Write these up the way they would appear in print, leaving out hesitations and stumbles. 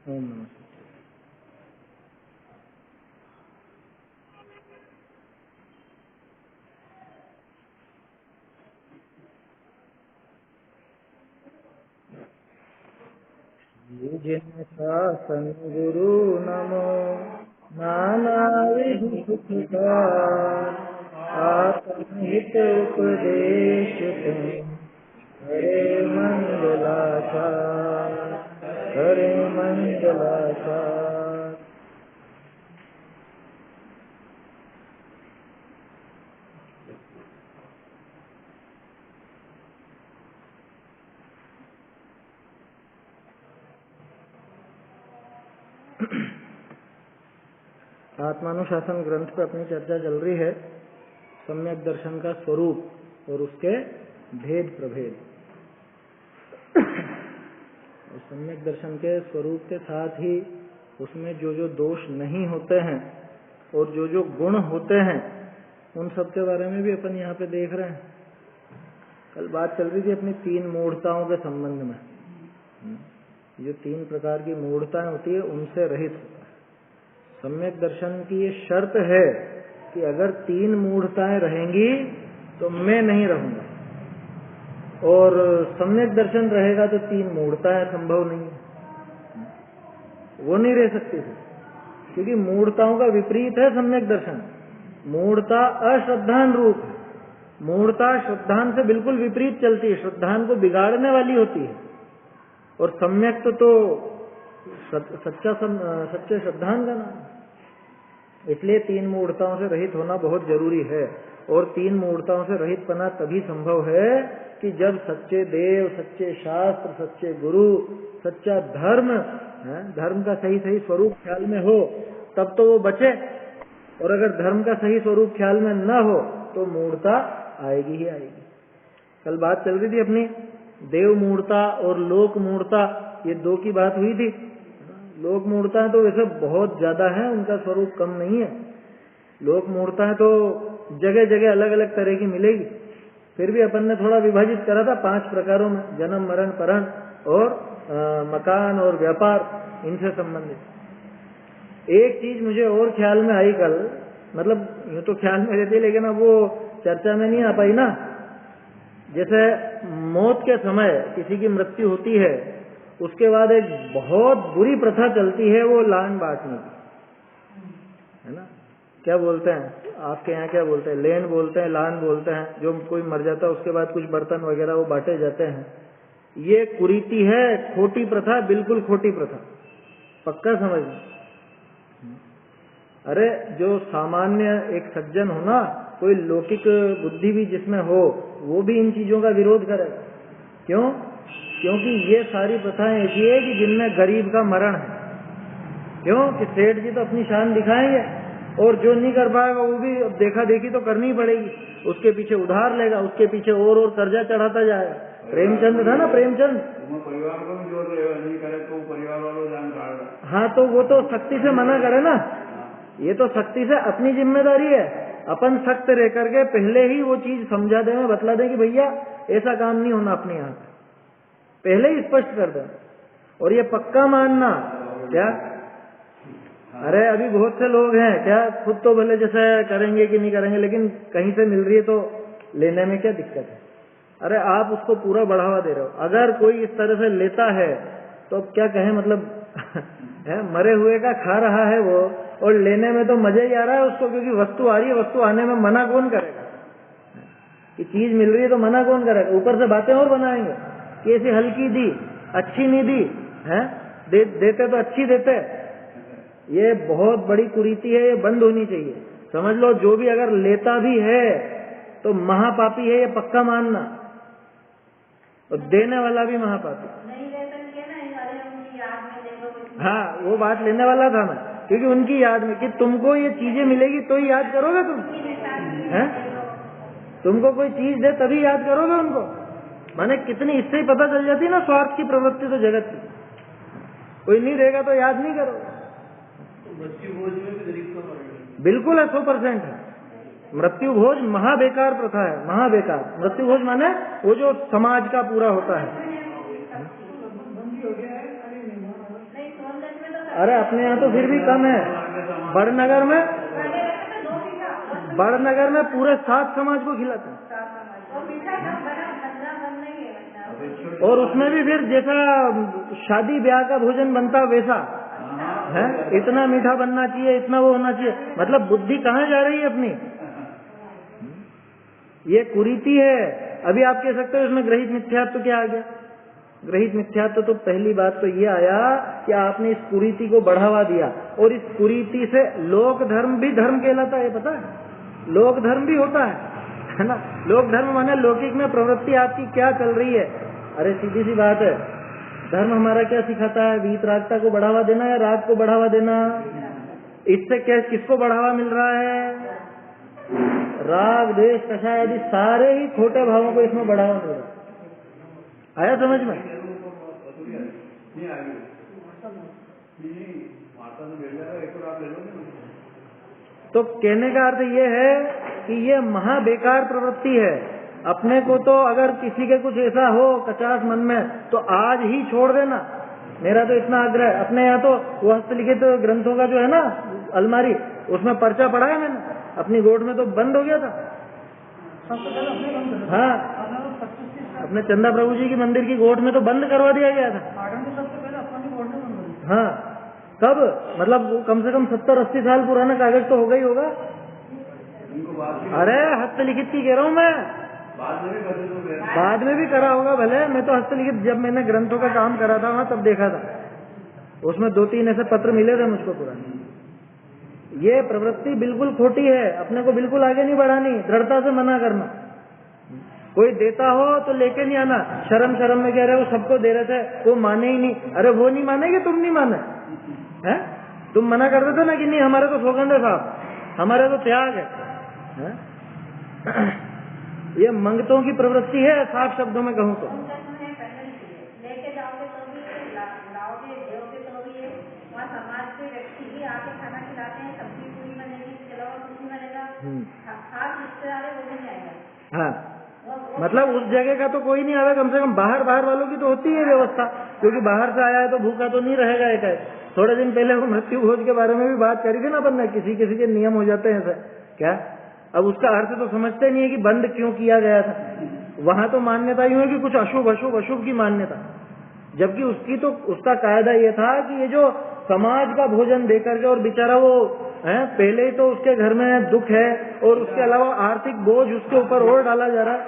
ओम नमः शिवाय। जिन शासन गुरु नमो नाना विधि सुखकार आत्महित उपदेश हरे मंगलाचार हरे मंगलाचार। आत्मानुशासन ग्रंथ पर अपनी चर्चा चल रही है, सम्यक दर्शन का स्वरूप और उसके भेद प्रभेद। सम्यक दर्शन के स्वरूप के साथ ही उसमें जो जो दोष नहीं होते हैं और जो जो गुण होते हैं उन सब के बारे में भी अपन यहाँ पे देख रहे हैं। कल बात चल रही थी अपनी 3 मूढ़ताओं के संबंध में। जो 3 प्रकार की मूढ़ताएं होती है उनसे रहित होता है। सम्यक दर्शन की ये शर्त है कि अगर 3 मूढ़ताएं रहेंगी तो मैं नहीं रहूंगा, और सम्यक दर्शन रहेगा तो 3 मूढ़ताएं संभव नहीं है, वो नहीं रह सकती थी। क्योंकि मूढ़ताओं का विपरीत है सम्यक दर्शन। मूढ़ता अश्रद्धान रूप है। मूढ़ता श्रद्धान से बिल्कुल विपरीत चलती है, श्रद्धान को बिगाड़ने वाली होती है। और सम्यक तो सच्चे श्रद्धान का नाम। इसलिए 3 मूढ़ताओं से रहित होना बहुत जरूरी है। और 3 मूढ़ताओं से रहित पना तभी संभव है कि जब सच्चे देव, सच्चे शास्त्र, सच्चे गुरु, सच्चा धर्म, धर्म का सही सही स्वरूप ख्याल में हो, तब तो वो बचे। और अगर धर्म का सही स्वरूप ख्याल में न हो तो मूढ़ता आएगी ही आएगी। कल बात चल रही थी अपनी देव मूढ़ता और लोक मूढ़ता, ये 2 की बात हुई थी। लोक मूढ़ता तो वैसे बहुत ज्यादा है, उनका स्वरूप कम नहीं है। लोक मूढ़ता तो जगह जगह अलग अलग तरह की मिलेगी। फिर भी अपन ने थोड़ा विभाजित करा था 5 प्रकारों में, जन्म मरण परण और मकान और व्यापार, इनसे संबंधित। एक चीज मुझे और ख्याल में आई कल, मतलब यूँ तो ख्याल में रहती है लेकिन अब वो चर्चा में नहीं आ पाई ना। जैसे मौत के समय किसी की मृत्यु होती है, उसके बाद एक बहुत बुरी प्रथा चलती है वो लान बांटने की, है ना। क्या बोलते हैं आपके यहाँ, क्या बोलते हैं? लेन बोलते हैं, लान बोलते हैं। जो कोई मर जाता है उसके बाद कुछ बर्तन वगैरह वो बांटे जाते हैं। ये कुरीति है, खोटी प्रथा, बिल्कुल खोटी प्रथा, पक्का समझना। अरे जो सामान्य एक सज्जन हो ना, कोई लौकिक बुद्धि भी जिसमें हो, वो भी इन चीजों का विरोध करेगा। क्यों? क्योंकि ये सारी प्रथाएं ऐसी है कि जिनमें गरीब का मरण है। क्यों कि सेठ जी तो अपनी शान दिखाएंगे, और जो नहीं कर पाएगा वो भी देखा देखी तो करनी पड़ेगी। उसके पीछे उधार लेगा, उसके पीछे और कर्जा चढ़ाता जाएगा। प्रेमचंद था ना, प्रेमचंद, परिवार को भी जोड़ रहे, नहीं करे तो परिवार वालों जान काट। हाँ, तो वो तो सख्ती से मना करे ना। ये तो सख्ती से अपनी जिम्मेदारी है। अपन सख्त रह करके पहले ही वो चीज समझा दे, बतला दे कि भैया ऐसा काम नहीं होना अपने यहाँ, पहले ही स्पष्ट कर दे। और ये पक्का मानना क्या, अरे अभी बहुत से लोग हैं क्या, खुद तो भले जैसे करेंगे कि नहीं करेंगे, लेकिन कहीं से मिल रही है तो लेने में क्या दिक्कत है। अरे आप उसको पूरा बढ़ावा दे रहे हो। अगर कोई इस तरह से लेता है तो क्या कहें, मतलब है, मरे हुए का खा रहा है वो, और लेने में तो मजा ही आ रहा है उसको, क्योंकि वस्तु आ रही है। वस्तु आने में मना कौन करेगा? कि चीज मिल रही है तो मना कौन करेगा? ऊपर से बातें और बनाएंगे कि ऐसी हल्की दी, अच्छी नहीं दी है, देते तो अच्छी देते। ये बहुत बड़ी कुरीति है, ये बंद होनी चाहिए। समझ लो, जो भी अगर लेता भी है तो महापापी है, ये पक्का मानना। और देने वाला भी महापापी। हाँ, वो बात लेने वाला था मैं, क्योंकि उनकी याद में कि तुमको ये चीजें मिलेगी तो ही याद करोगे तुम, हैं? तुमको कोई चीज दे तभी याद करोगे उनको। माने कितनी, इससे ही पता चल जाती है ना स्वार्थ की प्रवृत्ति तो जगत की। कोई नहीं देगा तो याद नहीं करोगे। बिल्कुल है, 100% है। मृत्यु भोज महाबेकार प्रथा है, महाबेकार। मृत्यु भोज माने वो जो समाज का पूरा होता है। अरे अपने यहाँ तो फिर भी कम है। बड़नगर में पूरे 7 समाज को खिलाते हैं। और उसमें भी फिर जैसा शादी ब्याह का भोजन बनता वैसा है, इतना मीठा बनना चाहिए, इतना वो होना चाहिए। मतलब बुद्धि कहाँ जा रही है अपनी? ये कुरीति है। अभी आप कह सकते हो इसमें ग्रहित मिथ्यात्व क्या आ गया? ग्रहित मिथ्यात्व तो पहली बात तो ये आया कि आपने इस कुरीति को बढ़ावा दिया, और इस कुरीति से लोक धर्म भी धर्म कहलाता है, पता है? लोक धर्म भी होता है ना? लोक धर्म माने लौकिक में प्रवृत्ति आपकी क्या चल रही है। अरे सीधी सी बात है, धर्म हमारा क्या सिखाता है? वीतरागता को बढ़ावा देना या राग को बढ़ावा देना? इससे क्या किसको बढ़ावा मिल रहा है? राग, द्वेष, कषाय आदि सारे ही छोटे भावों को इसमें बढ़ावा मिल रहा है। आया समझ में? तो कहने का अर्थ ये है कि ये महा बेकार प्रवृत्ति है। अपने को तो अगर किसी के कुछ ऐसा हो कचास मन में तो आज ही छोड़ देना, मेरा तो इतना आग्रह है। अपने यहाँ तो वो हस्तलिखित ग्रंथों का जो है ना अलमारी, उसमें पर्चा पड़ा है मैंने, अपनी गोट में तो बंद हो गया था। हाँ, अपने चंदा प्रभु जी की मंदिर की गोट में तो बंद करवा दिया गया था। हाँ, कब? मतलब कम से कम 70-80 साल पुराना कागज तो होगा ही होगा। अरे हस्तलिखित की कह रहा हूँ मैं, बाद में भी करा होगा भले। मैं तो हस्तलिखित जब मैंने ग्रंथों का काम करा था वहां तब देखा था, उसमें 2-3 ऐसे पत्र मिले थे मुझको पुराने। ये प्रवृत्ति बिल्कुल खोटी है, अपने को बिल्कुल आगे नहीं बढ़ानी, दृढ़ता से मना करना। कोई देता हो तो लेके नहीं आना। शर्म में कह रहे हो सबको दे रहे थे, वो माने ही नहीं। अरे वो नहीं मानेगे, तुम नहीं माने हैं? तुम मना कर देते ना कि नहीं हमारे तो सौगंध है साहब, हमारे तो त्याग है? ये मंगतों की प्रवृत्ति है, साफ शब्दों में कहूँ तो। लेके जाओगे तो भी, लाओगे देओगे तो भी, वहाँ समाज के व्यक्ति भी आके खाना खिलाते हैं, सब्जी पूरी बनेगी, चलाओ कुछ नहीं बनेगा, खास रिश्तेदार वो भी नहीं आएगा। हाँ, मतलब उस जगह का तो कोई नहीं आवे, कम से कम बाहर वालों की तो होती है व्यवस्था, क्योंकि बाहर से आया है तो भूखा तो नहीं रहेगा। एक थोड़े दिन पहले वो मृत्यु भोज के बारे में भी बात करी थी ना अपन ने, किसी के नियम हो जाते हैं ऐसे क्या। अब उसका अर्थ तो समझते नहीं है कि बंद क्यों किया गया था। वहां तो मान्यता यूं है कि कुछ अशुभ की मान्यता, जबकि उसका कायदा ये था कि ये जो समाज का भोजन देकर के, और बेचारा वो है पहले ही तो उसके घर में दुख है, और उसके अलावा आर्थिक बोझ उसके ऊपर और डाला जा रहा है।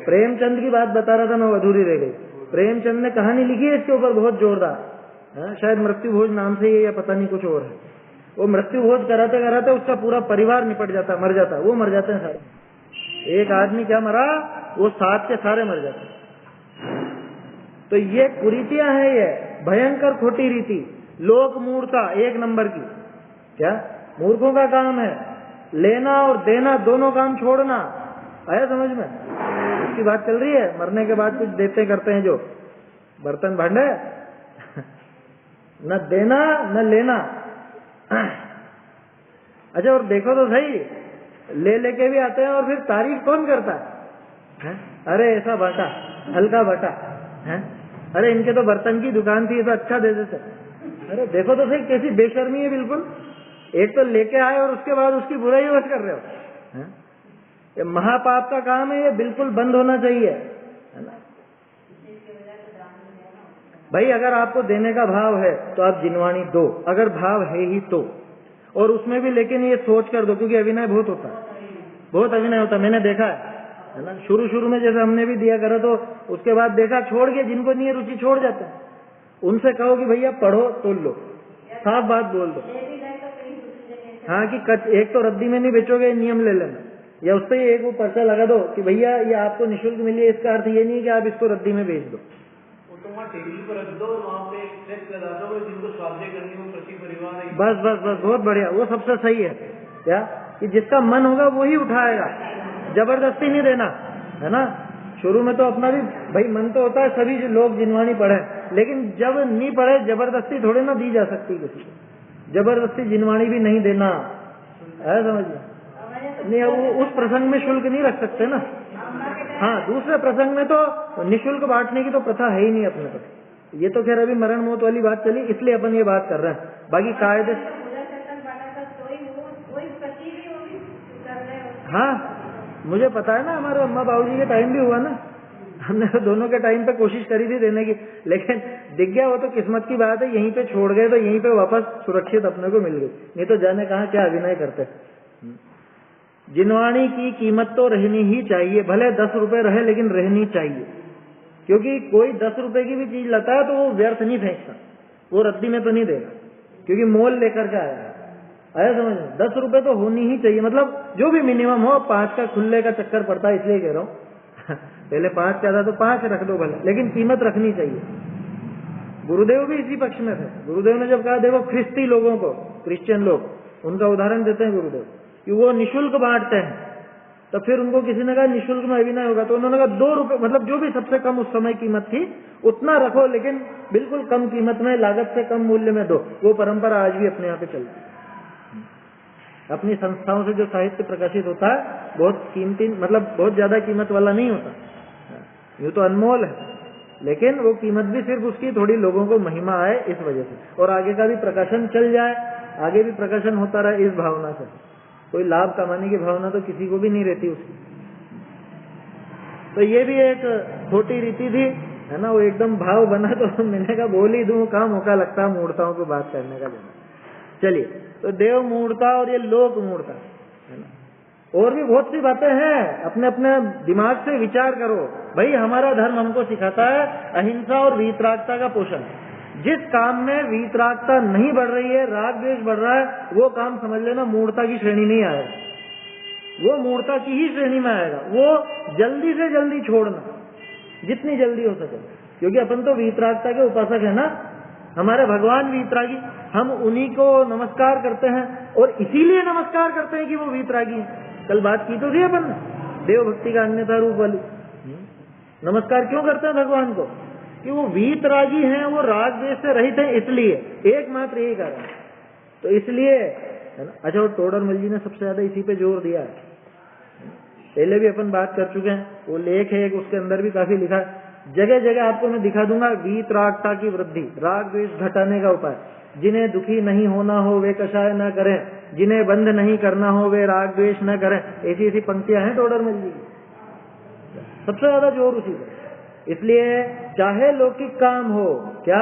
प्रेमचंद की बात बता रहा था मैं, अधूरी रह गई। प्रेमचंद ने कहानी लिखी है इसके ऊपर बहुत जोरदार, शायद मृत्यु भोज नाम से ही या पता नहीं कुछ और है। वो मृत्यु भोज कराते उसका पूरा परिवार निपट जाता, मर जाता, वो मर जाते हैं सारे। एक आदमी क्या मरा, वो 7 के सारे मर जाते। तो ये कुरीतियां हैं, ये भयंकर खोटी रीति, लोक मूर्खता 1 नंबर की। क्या मूर्खों का काम है लेना और देना, दोनों काम छोड़ना। आया समझ में? उसकी बात चल रही है, मरने के बाद कुछ देते करते हैं जो बर्तन भांडे न देना न लेना। अच्छा, और देखो तो सही, लेके भी आते हैं और फिर तारीफ कौन करता है? अरे ऐसा बाटा, हल्का बाटा है, अरे इनके तो बर्तन की दुकान थी तो अच्छा दे देते। अरे देखो तो सही कैसी बेशर्मी है बिल्कुल। एक तो लेके आए और उसके बाद उसकी बुराई बस कर रहे हो। ये महापाप का काम है, ये बिल्कुल बंद होना चाहिए, है ना भाई। अगर आपको देने का भाव है तो आप जिनवाणी दो, अगर भाव है ही तो। और उसमें भी लेकिन ये सोच कर दो, क्योंकि अभिनय बहुत होता है, बहुत अभिनय होता है, मैंने देखा है ना। शुरू में जैसे हमने भी दिया करो, तो उसके बाद देखा छोड़ के, जिनको नहीं है रुचि छोड़ जाते हैं। उनसे कहो कि भैया पढ़ो तो लो, साफ बात बोल दो। हाँ कि एक तो रद्दी में नहीं बेचोगे, नियम ले लेना, या उससे एक वो पर्चा लगा दो कि भैया ये आपको निःशुल्क मिली है। इसका अर्थ ये नहीं कि आप इसको रद्दी में बेच दो, वहाँ टेबल पर रख दो, वहाँ पे एक फ्लेक्स लगा दो, जिनको स्वाध्याय करनी हो प्रति परिवार है। बस बहुत बढ़िया, वो सबसे सही है। क्या कि जिसका मन होगा वो ही उठाएगा, जबरदस्ती नहीं देना, है ना। शुरू में तो अपना भी भाई मन तो होता है सभी लोग जिनवाणी पढ़े, लेकिन जब नहीं पढ़े जबरदस्ती थोड़े ना दी जा सकती किसी को। जबरदस्ती जिनवाणी भी नहीं देना है, समझिए नहीं। अब उस प्रसंग में शुल्क नहीं रख सकते ना। हाँ, दूसरे प्रसंग में तो निःशुल्क बांटने की तो प्रथा है ही नहीं अपने पर। ये तो खैर अभी मरण मौत वाली बात चली, इसलिए अपन ये बात कर रहे हैं। बाकी कायदे हाँ मुझे पता है ना, हमारे अम्मा बाबूजी के टाइम भी हुआ ना, हमने तो दोनों के टाइम पे कोशिश करी थी देने की, लेकिन दिख गया वो तो किस्मत की बात है, यहीं पे छोड़ गए तो यहीं पे वापस सुरक्षित अपने को मिल गई, नहीं तो जाने कहाँ क्या अभिनय करते। जिनवाणी की कीमत तो रहनी ही चाहिए, भले 10 रुपए रहे लेकिन रहनी चाहिए, क्योंकि कोई 10 रुपए की भी चीज लाता है तो वो व्यर्थ नहीं फेंकता, वो रद्दी में तो नहीं देगा, क्योंकि मोल लेकर के आया समझ में। 10 रुपए तो होनी ही चाहिए, मतलब जो भी मिनिमम हो। 5 का खुले का चक्कर पड़ता है इसलिए कह रहा हूँ पहले 5 का था तो 5 रख दो भले, लेकिन कीमत रखनी चाहिए। गुरुदेव भी इसी पक्ष में थे। गुरुदेव ने जब कहा देखो ख्रिस्ती लोगों को, क्रिश्चियन लोग, उनका उदाहरण देते हैं गुरुदेव कि वो निःशुल्क बांटते हैं, तो फिर उनको किसी ने कहा निःशुल्क में अभिनय होगा, तो उन्होंने कहा 2 रुपए, मतलब जो भी सबसे कम उस समय कीमत थी उतना रखो, लेकिन बिल्कुल कम कीमत में, लागत से कम मूल्य में दो। वो परंपरा आज भी अपने यहाँ पे चलती है। अपनी संस्थाओं से जो साहित्य प्रकाशित होता है बहुत कीमती, मतलब बहुत ज्यादा कीमत वाला नहीं होता, ये तो अनमोल है, लेकिन वो कीमत भी सिर्फ उसकी थोड़ी लोगों को महिमा आए इस वजह से, और आगे का भी प्रकाशन चल जाए, आगे भी प्रकाशन होता रहे इस भावना से। कोई लाभ कमाने की भावना तो किसी को भी नहीं रहती उसकी। तो ये भी एक खोटी रीति थी, है ना। वो एकदम भाव बना तो मैंने कहा बोल ही दूं, कहाँ मौका लगता मूर्ताओं को बात करने का देना। चलिए, तो देव मूर्ता और ये लोक मूर्ता, है ना। और भी बहुत सी बातें हैं, अपने अपने दिमाग से विचार करो। भाई हमारा धर्म हमको सिखाता है अहिंसा और वीतरागता का पोषण। जिस काम में वीतरागता नहीं बढ़ रही है, राग द्वेष बढ़ रहा है, वो काम समझ लेना मूर्ता की श्रेणी नहीं आएगा, वो मूर्ता की ही श्रेणी में आएगा। वो जल्दी से जल्दी छोड़ना, जितनी जल्दी हो सके, क्योंकि अपन तो वीतरागता के उपासक है ना, हमारे भगवान वीतरागी, हम उन्हीं को नमस्कार करते हैं, और इसीलिए नमस्कार करते हैं कि वो वीतरागी है। कल बात की तो थी अपन ने देव भक्ति का अन्यथा रूप वाली। नमस्कार क्यों करते हैं भगवान को? कि वो वीतरागी हैं, वो राग द्वेष से रहित हैं, इसलिए, एकमात्र यही कारण। तो इसलिए, है ना। अच्छा, वो टोडरमल जी ने सबसे ज्यादा इसी पे जोर दिया है, पहले भी अपन बात कर चुके हैं। वो लेख है एक, उसके अंदर भी काफी लिखा है। जगह जगह आपको मैं दिखा दूंगा वीतरागता की वृद्धि, राग द्वेष घटाने का उपाय। जिन्हें दुखी नहीं होना हो वे कषाय न करें, जिन्हें बंद नहीं करना हो वे राग द्वेष न करें। ऐसी ऐसी पंक्तियां हैं टोडरमल जी की, सबसे ज्यादा जोर उसी पर। इसलिए चाहे लौकिक काम हो, क्या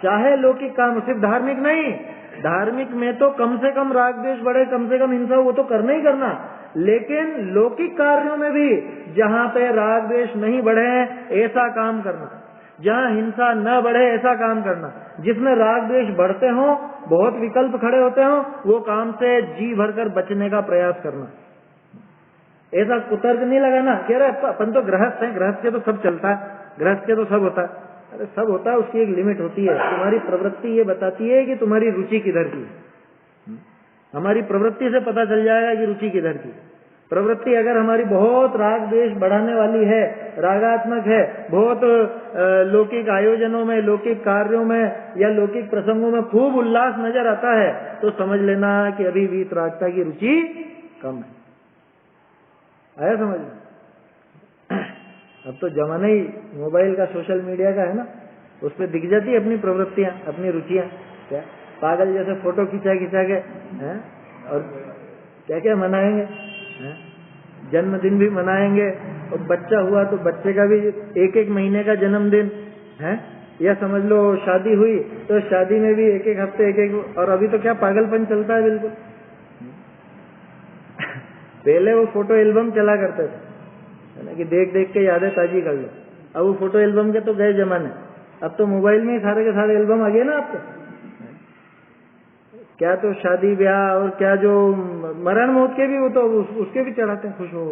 चाहे लौकिक काम, सिर्फ धार्मिक नहीं, धार्मिक में तो कम से कम राग द्वेष बढ़े, कम से कम हिंसा, वो तो करना ही करना। लेकिन लौकिक कार्यों में भी जहां पे राग द्वेष नहीं बढ़े ऐसा काम करना, जहां हिंसा न बढ़े ऐसा काम करना, जिसमें राग द्वेष बढ़ते हो, बहुत विकल्प खड़े होते हो, वो काम से जी भरकर बचने का प्रयास करना। ऐसा कुतर्क नहीं लगाना, कह रहे अपन तो गृहस्थ हैं, गृहस्थ के तो सब चलता है, गृहस्थ के तो सब होता है। अरे सब होता है, उसकी एक लिमिट होती है। तुम्हारी प्रवृत्ति ये बताती है कि तुम्हारी रुचि किधर की है। हमारी प्रवृत्ति से पता चल जाएगा कि रुचि किधर की। प्रवृत्ति अगर हमारी बहुत राग द्वेष बढ़ाने वाली है, रागात्मक है, बहुत लौकिक आयोजनों में, लौकिक कार्यों में या लौकिक प्रसंगों में खूब उल्लास नजर आता है, तो समझ लेना कि अभी वीतरागता की रुचि कम है। आया समझ में? अब तो जमाना ही मोबाइल का, सोशल मीडिया का है ना, उस पर दिख जाती है अपनी प्रवृत्तियां, अपनी रुचियां। क्या पागल जैसे फोटो खिंचा खिंचा के हैं, और क्या क्या मनाएंगे, जन्मदिन भी मनाएंगे, और बच्चा हुआ तो बच्चे का भी 1-1 महीने का जन्मदिन है, या समझ लो शादी हुई तो शादी में भी 1-1 हफ्ते 1-1। और अभी तो क्या पागलपन चलता है बिल्कुल। पहले वो फोटो एल्बम चला करते थे, है ना, कि देख देख के यादें ताजी कर लो। अब वो फोटो एल्बम के तो गए जमाने, अब तो मोबाइल में सारे के सारे एल्बम आ गए ना आपके। क्या तो शादी ब्याह, और क्या जो मरण मौत के भी, वो तो उसके भी चढ़ाते हैं खुश हो।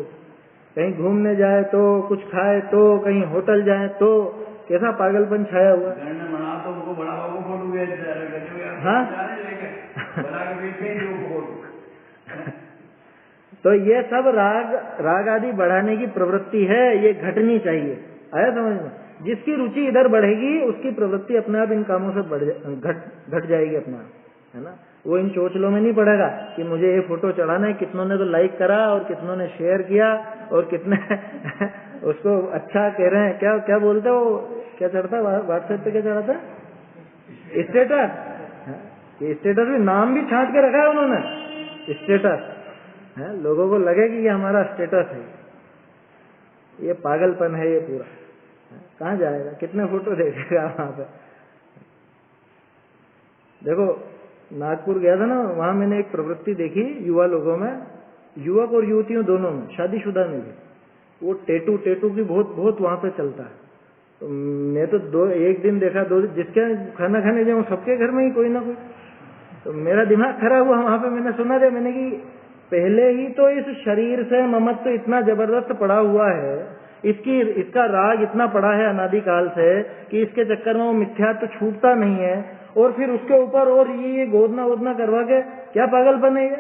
कहीं घूमने जाए तो, कुछ खाए तो, कहीं होटल जाए तो, कैसा पागलपन छाया हुआ। हाँ तो ये सब राग आदि बढ़ाने की प्रवृत्ति है, ये घटनी चाहिए। आया समझ में? जिसकी रुचि इधर बढ़ेगी उसकी प्रवृत्ति अपने आप इन कामों से घट जाएगी अपने आप, है ना। वो इन चोचलों में नहीं पड़ेगा कि मुझे ये फोटो चढ़ाना है, कितनों ने तो लाइक करा और कितनों ने शेयर किया और कितने उसको अच्छा कह रहे हैं, क्या क्या बोलते हो, क्या चढ़ता है व्हाट्सएप पे, क्या चढ़ाता है? स्टेटस। ये स्टेटस भी नाम भी छांट के रखा है उन्होंने, स्टेटस है, लोगों को लगे कि ये हमारा स्टेटस है। ये पागलपन है ये पूरा। कहाँ जाएगा, कितने फोटो देखेगा वहां पे। देखो नागपुर गया था ना, वहां मैंने एक प्रवृत्ति देखी युवा लोगों में, युवक और युवतियों दोनों में, शादीशुदा में भी, वो टेटू की बहुत वहां पे चलता है। तो मैं तो एक दिन देखा, जिसके खाना खाने जाऊं सबके घर में ही कोई ना कोई। तो मेरा दिमाग खराब हुआ वहां पे, मैंने सुना था, मैंने कि पहले ही तो इस शरीर से ममत्व इतना जबरदस्त पड़ा हुआ है, इसका राग इतना पड़ा है अनादिकाल से कि इसके चक्कर में वो मिथ्यात्व छूटता नहीं है, और फिर उसके ऊपर और ये गोदना वोदना करवा के क्या पागल बनेगा।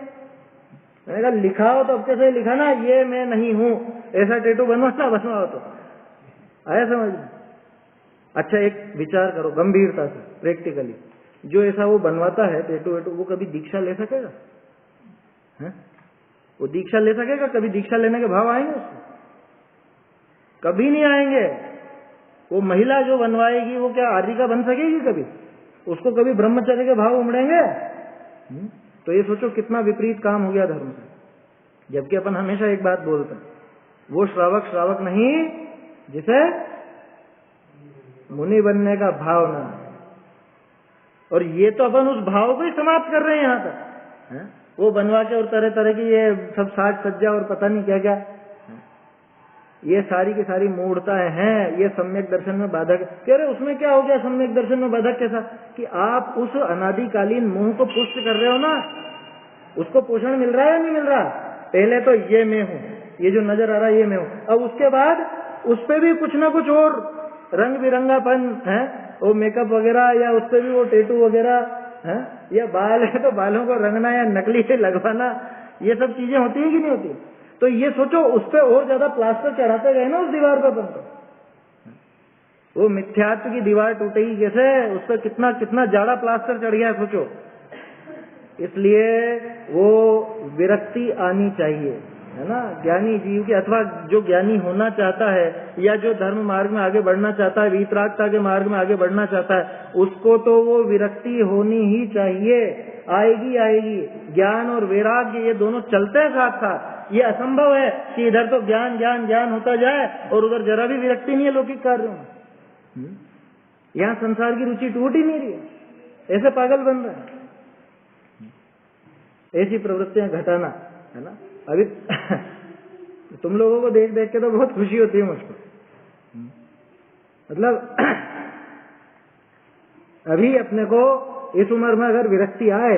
मैंने कहा लिखाओ तो अब कैसे लिखा ना, ये मैं नहीं हूं, ऐसा टेटू बनवाओ तो आया समझ में। अच्छा एक विचार करो गंभीरता से, प्रैक्टिकली, जो ऐसा वो बनवाता है टेटू वेटू, वो कभी दीक्षा ले सकेगा? है? वो दीक्षा ले सकेगा? कभी दीक्षा लेने के भाव आएंगे उसको? कभी नहीं आएंगे। वो महिला जो बनवाएगी वो क्या आर्यिका बन सकेगी कभी? उसको कभी ब्रह्मचर्य के भाव उमड़ेंगे? तो ये सोचो कितना विपरीत काम हो गया धर्म से। जबकि अपन हमेशा एक बात बोलते हैं, वो श्रावक नहीं जिसे मुनि बनने का भाव ना। और ये तो अपन उस भाव को ही समाप्त कर रहे हैं यहाँ तक। वो बनवा के और तरह तरह की ये सब साज सज्जा और पता नहीं क्या क्या, ये सारी की सारी मूढ़ताएं हैं। ये सम्यक दर्शन में बाधक। कह रहे उसमें क्या हो गया सम्यक दर्शन में बाधक कैसा, कि आप उस अनादिकालीन मोह को पुष्ट कर रहे हो ना, उसको पोषण मिल रहा है या नहीं मिल रहा? पहले तो ये मैं हूं, ये जो नजर आ रहा है ये मैं हूं, अब उसके बाद उस पर भी कुछ ना कुछ और रंग बिरंगापन है, वो मेकअप वगैरह, या उस पर भी वो टेटू वगैरह है, या बाल है तो बालों को रंगना या नकली से लगवाना, ये सब चीजें होती है कि नहीं होती? तो ये सोचो उस पर और ज्यादा प्लास्टर चढ़ाते गए ना उस दीवार पर अपन को, वो मिथ्यात्व की दीवार टूटेगी कैसे? उस पर कितना कितना जाड़ा प्लास्टर चढ़ गया सोचो। इसलिए वो विरक्ति आनी चाहिए, है ना, ज्ञानी जीव की, अथवा जो ज्ञानी होना चाहता है या जो धर्म मार्ग में आगे बढ़ना चाहता है, वीतरागता के मार्ग में आगे बढ़ना चाहता है, उसको तो वो विरक्ति होनी ही चाहिए। आएगी। ज्ञान और वैराग्य ये दोनों चलते हैं साथ साथ। ये असंभव है कि इधर तो ज्ञान ज्ञान ज्ञान होता जाए और उधर जरा भी विरक्ति नहीं है लौकिक कार्यों में। यहाँ संसार की रुचि टूट ही नहीं रही है, ऐसे पागल बन रहे हैं। ऐसी प्रवृत्तियां घटाना, है ना। अभी तुम लोगों को देख देख के तो बहुत खुशी होती है मुझको। मतलब अभी अपने को इस उम्र में अगर विरक्ति आए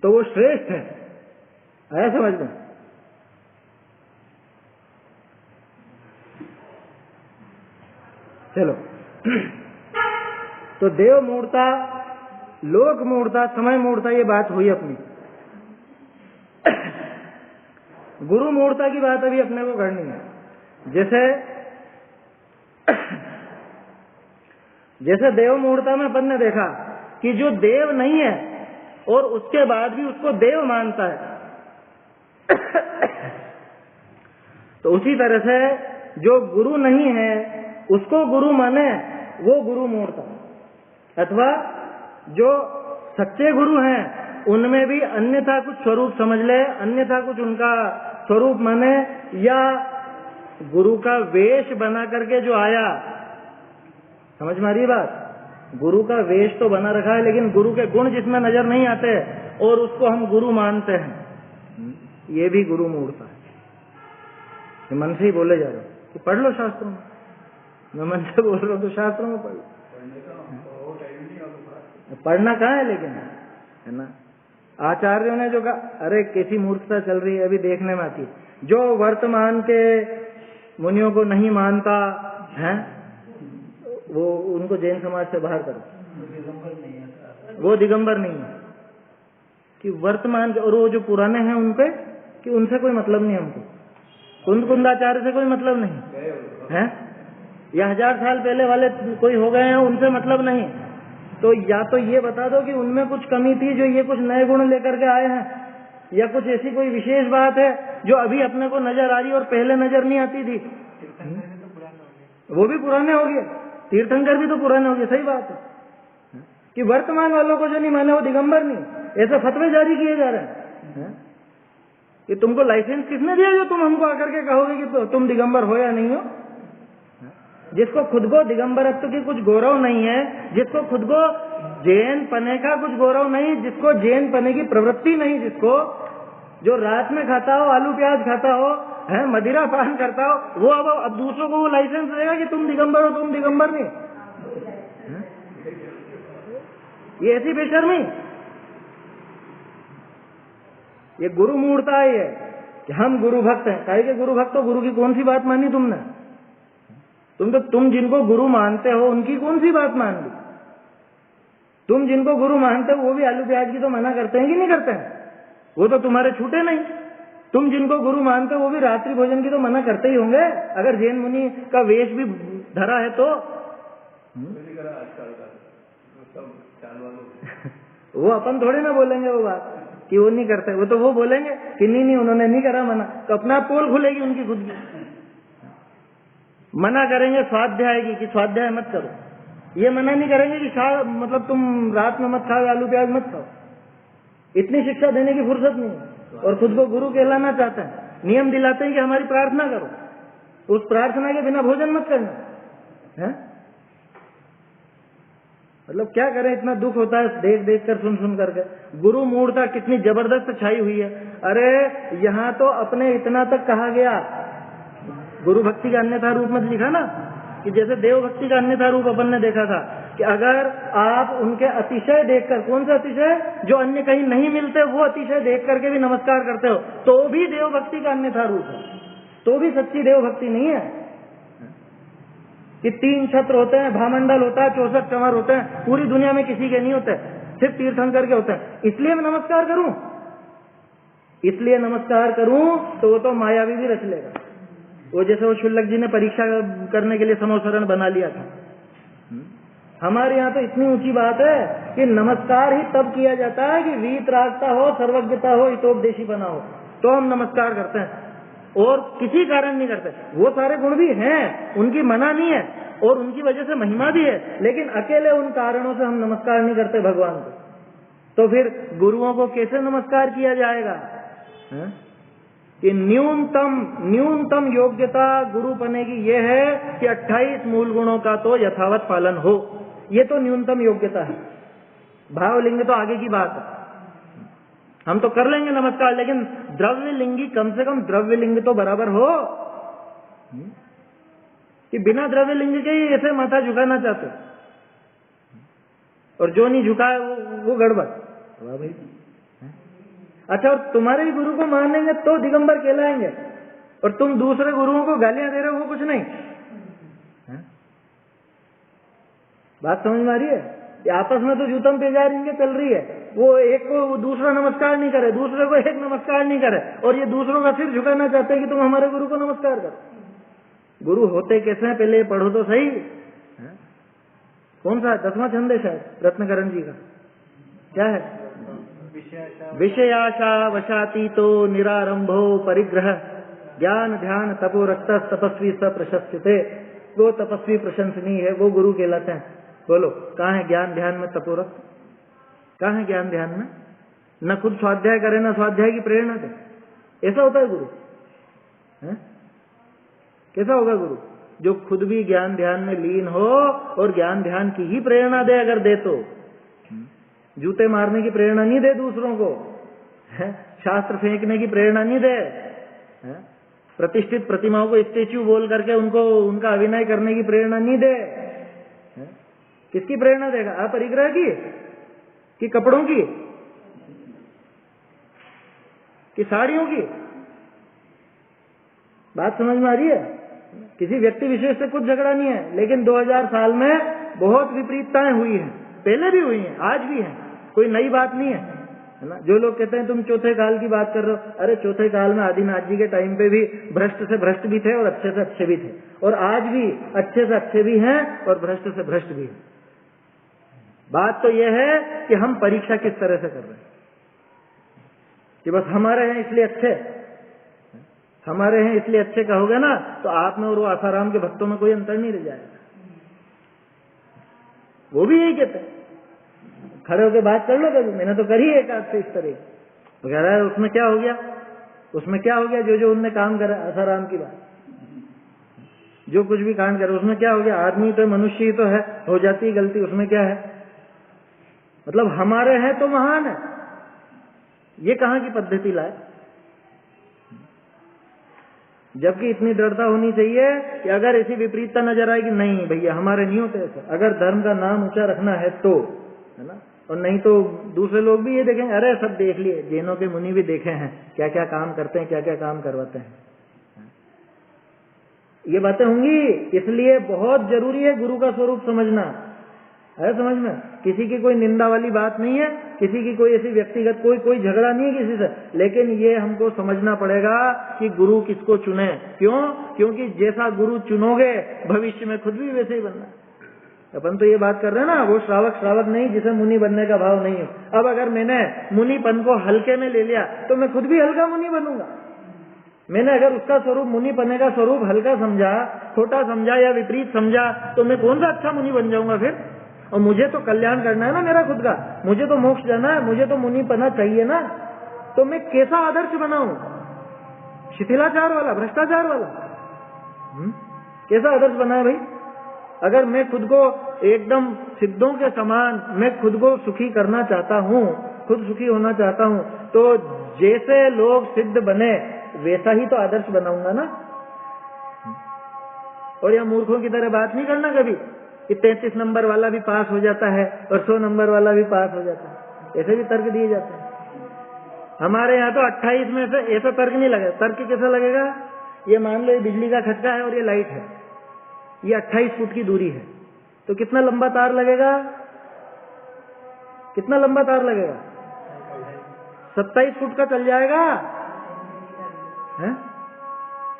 तो वो श्रेष्ठ है, आया समझ में। चलो तो देव मूर्ता, लोक मूर्ता, समय मूर्ता, ये बात हुई अपनी। गुरु मूर्ता की बात अभी अपने को करनी है। जैसे देव मूर्ता में अपन ने देखा कि जो देव नहीं है और उसके बाद भी उसको देव मानता है, तो उसी तरह से जो गुरु नहीं है उसको गुरु माने, वो गुरु मूर्ता। अथवा जो सच्चे गुरु हैं उनमें भी अन्यथा कुछ स्वरूप समझ ले, अन्यथा कुछ उनका स्वरूप माने, या गुरु का वेश बना करके जो आया, समझ में आ रही बात। गुरु का वेश तो बना रखा है लेकिन गुरु के गुण जिसमें नजर नहीं आते और उसको हम गुरु मानते हैं, ये भी गुरु मूर्ता है। मन से ही बोले जा रहे हो कि पढ़ लो शास्त्रों में, मैं मन से बोल रहा हूँ तो शास्त्रों में पढ़ लो। पढ़ना कहाँ है लेकिन, है ना। आचार्यों ने जो कहा, अरे कैसी मूर्खता चल रही है अभी देखने में आती है। जो वर्तमान के मुनियों को नहीं मानता है वो उनको जैन समाज से बाहर करो, वो दिगंबर नहीं है। कि वर्तमान के, और वो जो पुराने हैं उनपे कि उनसे कोई मतलब नहीं हमको, कुंदाचार्य से कोई मतलब नहीं है, या 1000 साल पहले वाले कोई हो गए हैं उनसे मतलब नहीं। तो या तो ये बता दो कि उनमें कुछ कमी थी जो ये कुछ नए गुण लेकर के आए हैं, या कुछ ऐसी कोई विशेष बात है जो अभी अपने को नजर आ रही और पहले नजर नहीं आती थी। वो भी पुराने हो गए। तीर्थंकर भी तो पुराने हो गए, सही बात है कि वर्तमान वालों को जो नहीं माने वो दिगंबर नहीं, ऐसे फतवे जारी किए जा रहे हैं कि तुमको लाइसेंस किसने दिया जो तुम हमको आकर के कहोगे कि तुम दिगंबर हो या नहीं हो? जिसको खुद को दिगंबरत्व की कुछ गौरव नहीं है, जिसको खुद को जैन पने का कुछ गौरव नहीं, जिसको जैन पने की प्रवृत्ति नहीं, जिसको जो रात में खाता हो, आलू प्याज खाता हो, है मदिरा पान करता हो, वो अब दूसरों को वो लाइसेंस देगा कि तुम दिगंबर हो, तुम दिगंबर नहीं। ये ऐसी बेशर्मी, ये गुरु मूर्ता है कि हम गुरु भक्त हैं। काहे के गुरु भक्त हो? गुरु की कौन सी बात मानी तुमने? तुम जिनको गुरु मानते हो उनकी कौन सी बात मान ली? तुम जिनको गुरु मानते हो वो भी आलू प्याज की तो मना करते हैं कि नहीं करते हैं? वो तो तुम्हारे छूटे नहीं। तुम जिनको गुरु मानते हो वो भी रात्रि भोजन की तो मना करते ही होंगे, अगर जैन मुनि का वेश भी धरा है तो। वो अपन थोड़े ना बोलेंगे वो बात कि वो नहीं करते, वो तो वो बोलेंगे कि नहीं उन्होंने नहीं करा मना, तो अपना पोल खुलेगी उनकी खुद की। मना करेंगे स्वाध्याय की कि स्वाध्याय मत करो, ये मना नहीं करेंगे कि मतलब तुम रात में मत खाओ, आलू प्याज मत खाओ। इतनी शिक्षा देने की फुर्सत नहीं है और खुद को गुरु कहलाना चाहते हैं। नियम दिलाते हैं कि हमारी प्रार्थना करो, उस प्रार्थना के बिना भोजन मत करना है। मतलब क्या करें, इतना दुख होता है देख देख कर, सुन सुन करके। गुरु मूर्ता कितनी जबरदस्त छाई हुई है। अरे यहाँ तो अपने इतना तक कहा गया, गुरु भक्ति का अन्यथा रूप में लिखा ना कि जैसे देव भक्ति का अन्यथा रूप अपन ने देखा था कि अगर आप उनके अतिशय देखकर, कौन सा अतिशय जो अन्य कहीं नहीं मिलते, वो अतिशय देख करके भी नमस्कार करते हो तो भी देव भक्ति का अन्यथा रूप है, तो भी सच्ची देव भक्ति नहीं है। कि 3 छत्र होते हैं, भामंडल होता है, 64 चंवर होते हैं, पूरी दुनिया में किसी के नहीं होते, सिर्फ तीर्थंकर के होते हैं। इसलिए मैं नमस्कार करूं, इसलिए नमस्कार करूं तो वो तो मायावी भी रच लेगा। वो जैसे वो शुल्लक जी ने परीक्षा करने के लिए समोसरण बना लिया था। हमारे यहाँ तो इतनी ऊंची बात है कि नमस्कार ही तब किया जाता है कि वीतरागता हो, सर्वज्ञता हो, हितोपदेशी बना हो, तो हम नमस्कार करते हैं, और किसी कारण नहीं करते। वो सारे गुण भी हैं, उनकी मना नहीं है और उनकी वजह से महिमा भी है, लेकिन अकेले उन कारणों से हम नमस्कार नहीं करते भगवान को। तो फिर गुरुओं को कैसे नमस्कार किया जाएगा? कि न्यूनतम योग्यता गुरु बने की ये है कि 28 मूल गुणों का तो यथावत पालन हो, ये तो न्यूनतम योग्यता है। भावलिंग तो आगे की बात है, हम तो कर लेंगे नमस्कार, लेकिन द्रव्य लिंगी कम से कम द्रव्य लिंग तो बराबर हो कि बिना द्रव्य लिंग के ही ऐसे माथा झुकाना चाहते, और जो नहीं झुकाए वो गड़बड़। वाह भाई, अच्छा, और तुम्हारे ही गुरु को मानेंगे तो दिगंबर कहलाएंगे, और तुम दूसरे गुरुओं को गालियां दे रहे हो वो कुछ नहीं। बात समझ में आ रही है? आपस में तो जूतम पेजारिंग चल रही है, वो एक को दूसरा नमस्कार नहीं करे, दूसरे को एक नमस्कार नहीं करे, और ये दूसरों का सिर झुकाना चाहते हैं कि तुम हमारे गुरु को नमस्कार करो। गुरु होते कैसे हैं पहले पढ़ो तो सही। कौन सा 10वां छंद है शायद रत्नकरण जी का, क्या है? विषयाशा वशातीतो निरारंभो परिग्रह ज्ञान ध्यान तपो रक्त तपस्वी स प्रशस्यते। वो तपस्वी प्रशंसनीय है, वो गुरु कहलाते हैं। बोलो, कहाँ है ज्ञान ध्यान में तपोरक्त? कहाँ है ज्ञान ध्यान में? न खुद स्वाध्याय करे, न स्वाध्याय की प्रेरणा दे। ऐसा होता है गुरु? कैसा होगा गुरु? जो खुद भी ज्ञान ध्यान में लीन हो और ज्ञान ध्यान की ही प्रेरणा दे। अगर दे तो जूते मारने की प्रेरणा नहीं दे दूसरों को, शास्त्र फेंकने की प्रेरणा नहीं दे, प्रतिष्ठित प्रतिमाओं को स्टेच्यू बोल करके उनको उनका अभिनय करने की प्रेरणा नहीं दे। किसकी प्रेरणा देगा? अपरिग्रह की कि कपड़ों की कि साड़ियों की? बात समझ में आ रही है? किसी व्यक्ति विशेष से कुछ झगड़ा नहीं है, लेकिन 2000 साल में बहुत विपरीतताएं हुई हैं, पहले भी हुई हैं, आज भी हैं, कोई नई बात नहीं है ना। जो लोग कहते हैं तुम चौथे काल की बात कर रहे हो, अरे चौथे काल में आदिनाथ जी के टाइम पे भी भ्रष्ट से भ्रष्ट भी थे और अच्छे से अच्छे भी थे, और आज भी अच्छे से अच्छे भी हैं और भ्रष्ट से भ्रष्ट भी हैं। बात तो यह है कि हम परीक्षा किस तरह से कर रहे हैं, कि बस हमारे हैं इसलिए अच्छे, हमारे हैं इसलिए अच्छे कहोगे ना तो आप में और वो आसाराम के भक्तों में कोई अंतर नहीं रह जाएगा। वो भी यही कहते हैं, खड़े होकर बात कर लो कभी, मैंने तो करी एक आध से इस तरह। वो कह रहा है उसमें क्या हो गया, उसमें क्या हो गया, जो जो उनने काम करा, आसाराम की बात, जो कुछ भी कांड करे उसमें क्या हो गया, आदमी तो मनुष्य ही तो है, हो जाती है गलती, उसमें क्या है, मतलब हमारे हैं तो महान है। ये कहाँ की पद्धति लाए? जबकि इतनी दृढ़ता होनी चाहिए कि अगर ऐसी विपरीतता नजर आएगी, नहीं भैया हमारे नहीं होते ऐसा, अगर धर्म का नाम ऊंचा रखना है तो, है ना, और नहीं तो दूसरे लोग भी ये देखेंगे, अरे सब देख लिए, जैनों के मुनि भी देखे हैं क्या क्या काम करते हैं, क्या क्या काम करवाते हैं, ये बातें होंगी। इसलिए बहुत जरूरी है गुरु का स्वरूप समझना है, समझ में किसी की कोई निंदा वाली बात नहीं है, किसी की कोई ऐसी व्यक्तिगत कोई झगड़ा नहीं है किसी से, लेकिन ये हमको समझना पड़ेगा कि गुरु किसको चुने। क्यों? क्योंकि जैसा गुरु चुनोगे भविष्य में खुद भी वैसे ही बनना है। अपन तो ये बात कर रहे हैं ना, वो श्रावक नहीं जिसे मुनि बनने का भाव नहीं हो। अब अगर मैंने मुनिपन को हल्के में ले लिया तो मैं खुद भी हल्का मुनि बनूंगा। मैंने अगर उसका स्वरूप मुनि पने का स्वरूप हल्का समझा, छोटा समझा या विपरीत समझा, तो मैं कौन सा अच्छा मुनि बन जाऊंगा फिर? और मुझे तो कल्याण करना है ना मेरा खुद का, मुझे तो मोक्ष जाना है, मुझे तो मुनि पना चाहिए ना, तो मैं कैसा आदर्श बनाऊं? शिथिलाचार वाला, भ्रष्टाचार वाला? कैसा आदर्श बनाए भाई? अगर मैं खुद को एकदम सिद्धों के समान, मैं खुद को सुखी करना चाहता हूँ, खुद सुखी होना चाहता हूँ, तो जैसे लोग सिद्ध बने वैसा ही तो आदर्श बनाऊंगा ना। और यह मूर्खों की तरह बात नहीं करना कभी कि 33 नंबर वाला भी पास हो जाता है और 100 नंबर वाला भी पास हो जाता है, ऐसे भी तर्क दिए जाते हैं। हमारे यहाँ तो 28 में से ऐसा तर्क नहीं लगेगा। तर्क कैसा लगेगा? ये मान लो ये बिजली का खटका है और ये लाइट है, ये 28 फुट की दूरी है, तो कितना लंबा तार लगेगा? कितना लंबा तार लगेगा? 27 फुट का चल जाएगा है?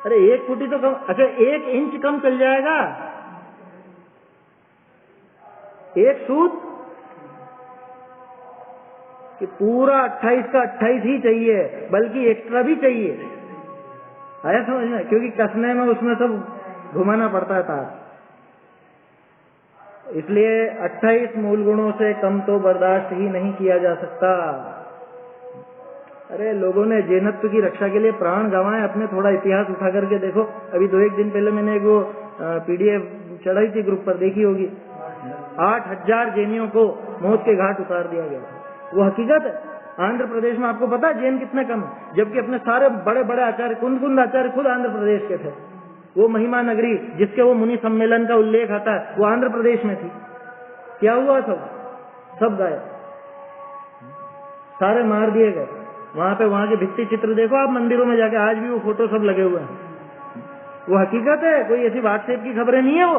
अरे 1 फुट ही तो कम, अच्छा 1 इंच कम चल जाएगा, 1 सूत कि पूरा 28 का 28 ही चाहिए, बल्कि एक्स्ट्रा भी चाहिए। आया समझ में? क्योंकि कसने में उसमें सब घुमाना पड़ता है तार, इसलिए 28 मूल गुणों से कम तो बर्दाश्त ही नहीं किया जा सकता। अरे लोगों ने जैनत्व की रक्षा के लिए प्राण गंवाए अपने। थोड़ा इतिहास उठा करके देखो। अभी 2-1 दिन पहले मैंने एक वो PDF चढ़ाई थी, ग्रुप पर देखी होगी। 8000 जैनियों को मौत के घाट उतार दिया गया। वो हकीकत है। आंध्र प्रदेश में आपको पता है जैन कितने कम है, जबकि अपने सारे बड़े बड़े आचार्य, कुंद आचार्य खुद आंध्र प्रदेश के थे। वो महिमा नगरी जिसके वो मुनि सम्मेलन का उल्लेख आता है, वो आंध्र प्रदेश में थी। क्या हुआ? सब गायब, सारे मार दिए गए। वहां के भित्ति चित्र देखो आप मंदिरों में जाके, आज भी वो फोटो सब लगे हुए हैं। वो हकीकत है, कोई ऐसी व्हाट्सएप की खबरें नहीं है, वो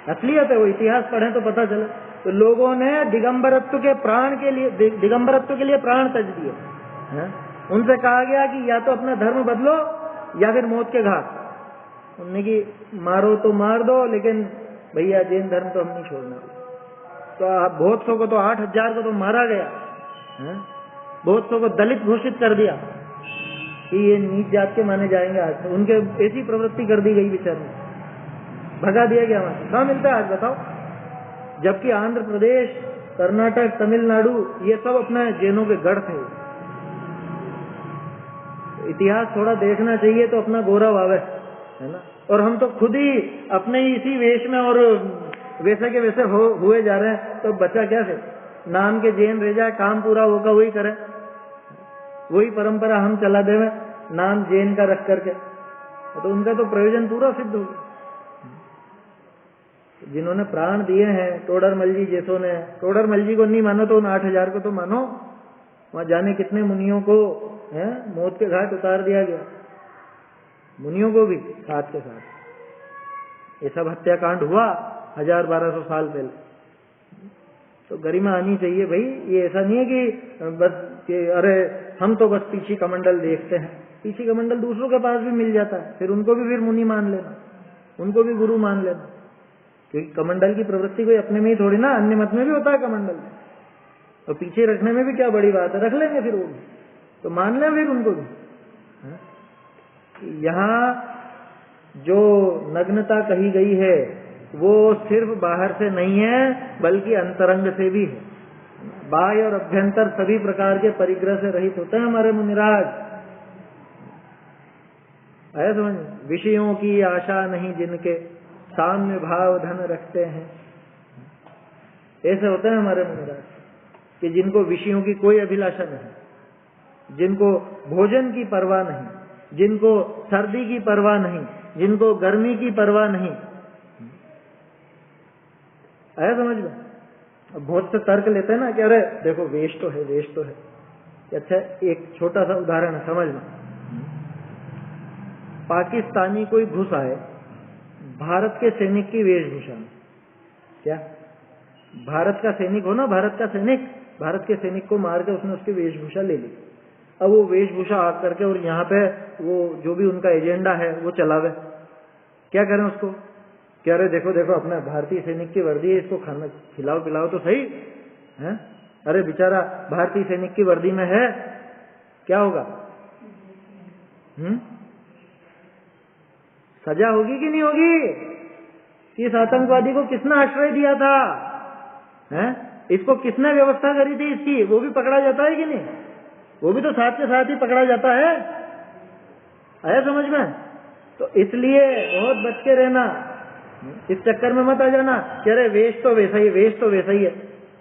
असलियत है। वो इतिहास पढ़ें तो पता चले। तो लोगों ने दिगंबरत्व के लिए प्राण तज दिए। उनसे कहा गया कि या तो अपना धर्म बदलो या फिर मौत के घाट। उन्होंने की मारो तो मार दो, लेकिन भैया जैन धर्म तो हम नहीं छोड़ना। तो बहुत सौ को तो 8000 को तो मारा गया, बहुत सौ को दलित घोषित कर दिया कि ये नीच जात के माने जाएंगे। आज उनके ऐसी प्रवृत्ति कर दी गई, बेचारे भगा दिया गया। वहां कहाँ मिलता है आज बताओ? जबकि आंध्र प्रदेश, कर्नाटक, तमिलनाडु ये सब अपने जैनों के गढ़ थे। इतिहास थोड़ा देखना चाहिए तो अपना गौरव आवे, है ना। और हम तो खुद ही अपने इसी वेश में और वैसे के वैसे हुए जा रहे हैं। तो बचा क्या फिर? नाम के जैन रह जाए, काम पूरा होगा वही करे, वही परंपरा हम चला देवे नाम जैन का रख करके, तो उनका तो प्रयोजन पूरा सिद्ध हो गया। जिन्होंने प्राण दिए हैं, टोडरमल जी जैसों ने, टोडरमल जी को नहीं मानो तो उन 8000 को तो मानो। वहां जाने कितने मुनियों को मौत के घाट उतार दिया गया, मुनियों को भी साथ के साथ। ये सब हत्याकांड हुआ 1000-1200 साल पहले। तो गरिमा आनी चाहिए भाई। ये ऐसा नहीं है कि बस कि अरे हम तो बस पीछी कमंडल देखते हैं। पीछी कमंडल दूसरों के पास भी मिल जाता है, फिर उनको भी फिर मुनि मान लेना, उनको भी गुरु मान लेना। क्योंकि कमंडल की प्रवृत्ति कोई अपने में ही थोड़ी ना, अन्य मत में भी होता है कमंडल। और पीछे रखने में भी क्या बड़ी बात है, रख लेंगे फिर वो भी, तो मान लें फिर उनको भी। यहाँ जो नग्नता कही गई है वो सिर्फ बाहर से नहीं है बल्कि अंतरंग से भी है। बाह्य और अभ्यंतर सभी प्रकार के परिग्रह से रहित होते हैं हमारे मुनिराज। आया समझ? विषयों की आशा नहीं जिनके, साम्य भाव धन रखते हैं। ऐसे होते हैं हमारे मुनिराज कि जिनको विषयों की कोई अभिलाषा नहीं, जिनको भोजन की परवाह नहीं, जिनको सर्दी की परवाह नहीं, जिनको गर्मी की परवाह नहीं। आया समझ में? अब बहुत से तर्क लेते हैं ना कि अरे देखो वेश तो है, वेश तो है। अच्छा, एक छोटा सा उदाहरण है, समझना। पाकिस्तानी कोई घुस आए भारत के सैनिक की वेशभूषा में, क्या भारत का सैनिक हो ना, भारत का सैनिक, भारत के सैनिक को मार के उसने उसकी वेशभूषा ले ली। अब वो वेशभूषा आ करके और यहाँ पे वो जो भी उनका एजेंडा है वो चलावे, क्या करें उसको? क्या अरे देखो देखो अपना भारतीय सैनिक की वर्दी है, इसको खाना खिलाओ पिलाओ तो सही है। अरे बेचारा भारतीय सैनिक की वर्दी में है, क्या होगा? सजा होगी कि नहीं होगी? इस आतंकवादी को किसने आश्रय दिया था? इसको किसने व्यवस्था करी थी इसकी? वो भी पकड़ा जाता है कि नहीं? वो भी तो साथ के साथ ही पकड़ा जाता है। आया समझ में? तो इसलिए बहुत बच के रहना, इस चक्कर में मत आ जाना कि अरे वेश तो वैसा ही, वेश तो वैसा ही है।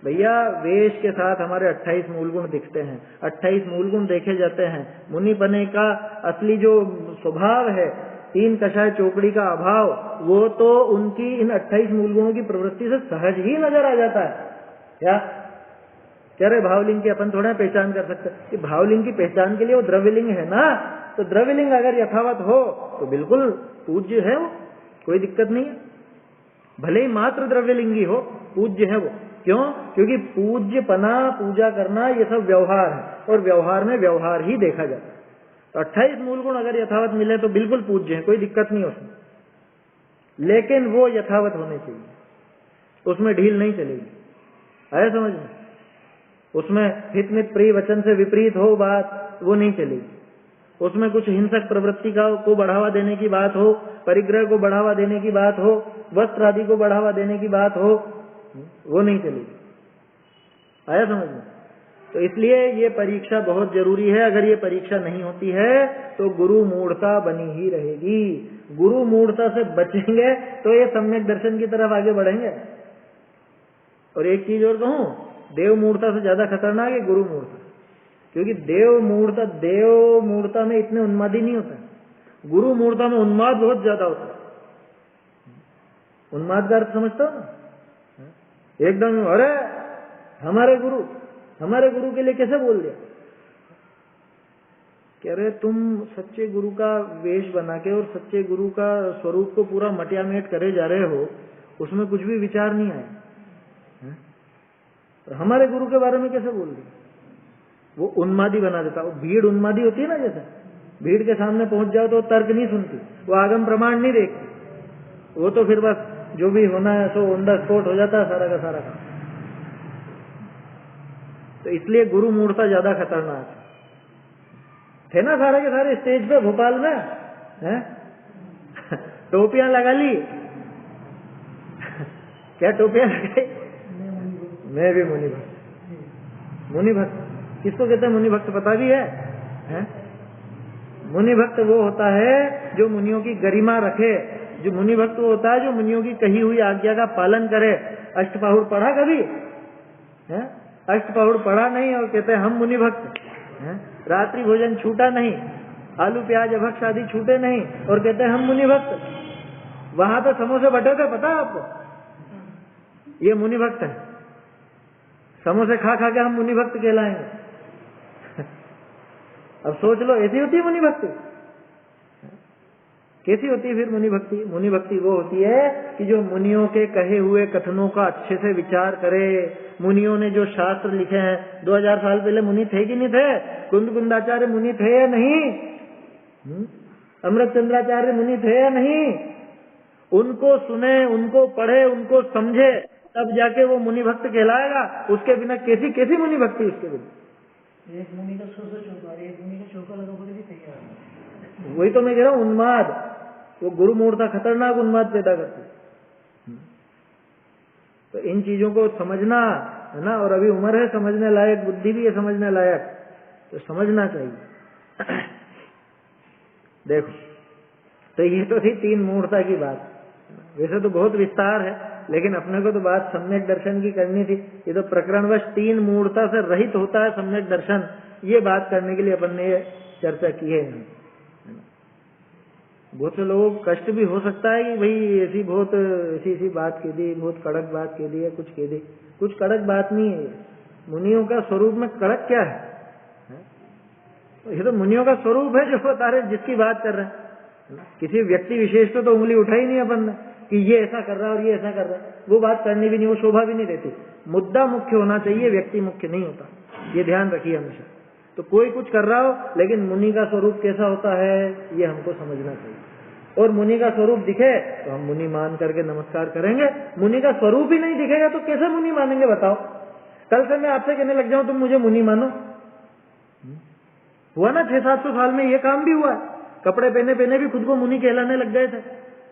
भैया वेश के साथ हमारे 28 मूल गुण दिखते हैं, 28 मूल गुण देखे जाते हैं। मुनि बने का असली जो स्वभाव है, 3 कषाय चौकड़ी का अभाव, वो तो उनकी इन 28 मूल गुणों की प्रवृत्ति से सहज ही नजर आ जाता है। क्या कह रहे भावलिंग की अपन थोड़ा पहचान कर सकते कि भावलिंग की पहचान के लिए वो द्रव्यलिंग है ना, तो द्रव्यलिंग अगर यथावत हो तो बिल्कुल पूज्य है वो, कोई दिक्कत नहीं है। भले ही मात्र द्रव्यलिंगी हो, पूज्य है वो। क्यों? क्योंकि पूज्यपना, पूजा करना, ये सब व्यवहार है और व्यवहार में व्यवहार ही देखा जाता है। तो 28 मूल गुण अगर यथावत मिले तो बिल्कुल पूज्य है, कोई दिक्कत नहीं उसमें। लेकिन वो यथावत होने चाहिए, उसमें ढील नहीं चलेगी। आया समझ में? उसमें हित मित प्रिय वचन से विपरीत हो बात, वो नहीं चलेगी। उसमें कुछ हिंसक प्रवृत्ति को बढ़ावा देने की बात हो, परिग्रह को बढ़ावा देने की बात हो, वस्त्र आदि को बढ़ावा देने की बात हो, वो नहीं चलेगी। आया समझ में? तो इसलिए ये परीक्षा बहुत जरूरी है। अगर ये परीक्षा नहीं होती है तो गुरु मूढ़ता बनी ही रहेगी। गुरु मूढ़ता से बचेंगे तो ये सम्यक दर्शन की तरफ आगे बढ़ेंगे। और एक चीज और कहूं, देव मूढ़ता से ज्यादा खतरनाक है गुरु मूढ़ता, क्योंकि देव मूढ़ता में इतने उन्मादी नहीं होता है। गुरु मूढ़ता में उन्माद बहुत ज्यादा होता है। उन्माद का अर्थ समझते हो ना? एकदम अरे हमारे गुरु के लिए कैसे बोल दिया? कह रहे तुम सच्चे गुरु का वेश बना के और सच्चे गुरु का स्वरूप को पूरा मटियामेट करे जा रहे हो, उसमें कुछ भी विचार नहीं आया। हमारे गुरु के बारे में कैसे बोल दिया? वो उन्मादी बना देता। वो भीड़ उन्मादी होती है ना, जैसे भीड़ के सामने पहुंच जाओ तो तर्क नहीं सुनती, वो आगम प्रमाण नहीं देखती, वो तो फिर बस जो भी होना है सो ऑन द स्पॉट हो जाता है सारा का सारा काम। तो इसलिए गुरु मूढ़ता ज्यादा खतरनाक थे ना सारे के सारे स्टेज पे भोपाल में, हैं? टोपियां लगा ली। क्या टोपियां लगाई? मैं भी मुनि भक्त। मुनि भक्त किसको कहते हैं? मुनि भक्त पता भी है? मुनि भक्त वो होता है जो मुनियों की गरिमा रखे। जो मुनि भक्त वो होता है जो मुनियों की कही हुई आज्ञा का पालन करे। अष्टपाहुड़ पढ़ा कभी? अष्टपाहुड़ पढ़ा नहीं और कहते हैं हम मुनि भक्त। रात्रि भोजन छूटा नहीं, आलू प्याज अभक्ष आदि छूटे नहीं और कहते हैं हम मुनि भक्त। वहां पे समोसे बटे थे, पता है आपको? ये मुनि भक्त है। समोसे खा खा के हम मुनि भक्त कहलाएंगे। अब सोच लो, ऐसी होती है मुनि भक्ति? कैसी होती है फिर मुनि भक्ति? मुनि भक्ति वो होती है कि जो मुनियों के कहे हुए कथनों का अच्छे से विचार करे। मुनियों ने जो शास्त्र लिखे हैं, 2000 साल पहले मुनि थे कि नहीं थे? कुंदाचार्य मुनि थे या नहीं? अमृत चंद्राचार्य मुनि थे या नहीं? उनको सुने, उनको पढ़े, उनको समझे, तब जाके वो मुनि भक्त कहलाएगा। उसके बिना कैसी कैसी मुनि भक्ति उसके बिना? एक मुनि का 100 चौका, एक मुनि का चौका लगा के भी तैयार। वही तो मैं कह रहा हूँ, उन्माद। वो गुरु मूढ़ता खतरनाक उन्माद पैदा करती है। तो इन चीजों को समझना है ना, और अभी उम्र है समझने लायक, बुद्धि भी है समझने लायक, तो समझना चाहिए। देखो, तो ये तो थी तीन मूर्ता की बात। वैसे तो बहुत विस्तार है, लेकिन अपने को तो बात सम्यक दर्शन की करनी थी। ये तो प्रकरणवश तीन मूर्ता से रहित होता है सम्यक दर्शन, ये बात करने के लिए अपन ने ये चर्चा की है। बहुत से लोगों को कष्ट भी हो सकता है कि भाई ऐसी बहुत ऐसी बात कह दी, बहुत कड़क बात कह दी है, कुछ कह दी। कुछ कड़क बात नहीं है। मुनियों का स्वरूप में कड़क क्या है? ये तो मुनियों का स्वरूप है जो बता रहे, जिसकी बात कर रहे हैं। किसी व्यक्ति विशेष तो उंगली उठाई नहीं अपन ने कि ये ऐसा कर रहा है और ये ऐसा कर रहा है। वो बात करनी भी नहीं, वो शोभा भी नहीं देती। मुद्दा मुख्य होना चाहिए, व्यक्ति मुख्य नहीं होता, ये ध्यान रखिए हमेशा। तो कोई कुछ कर रहा हो, लेकिन मुनि का स्वरूप कैसा होता है ये हमको समझना चाहिए। और मुनि का स्वरूप दिखे तो हम मुनि मान करके नमस्कार करेंगे। मुनि का स्वरूप ही नहीं दिखेगा तो कैसे मुनि मानेंगे बताओ? कल से मैं आपसे कहने लग जाऊं तुम मुझे मुनि मानो, हुआ ना? 600-700 साल में ये काम भी हुआ। कपड़े पहने पहने भी खुद को मुनि कहलाने लग गए थे,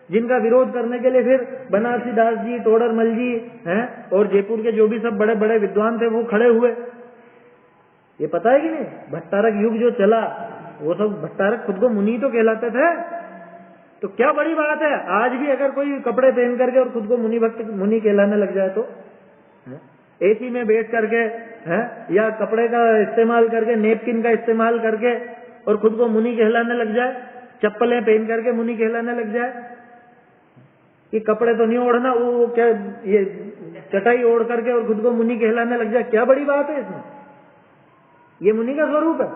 जिनका विरोध करने के लिए फिर बनारसी दास जी, टोडरमल जी हैं और जयपुर के जो भी सब बड़े बड़े विद्वान थे वो खड़े हुए। ये पता है कि नहीं? भट्टारक युग जो चला, वो सब भट्टारक खुद को मुनि तो कहलाते थे। तो क्या बड़ी बात है, आज भी अगर कोई कपड़े पहन करके और खुद को मुनि कहलाने लग जाए तो, एसी में बैठ करके है या कपड़े का इस्तेमाल करके, नेपकिन का इस्तेमाल करके और खुद को मुनि कहलाने लग जाए, चप्पलें पहन करके मुनि कहलाने लग जाए कि कपड़े तो नहीं ओढ़ना, वो क्या ये चटाई ओढ़ करके और खुद को मुनि कहलाने लग जाए, क्या बड़ी बात है इसमें? ये मुनि का स्वरूप है।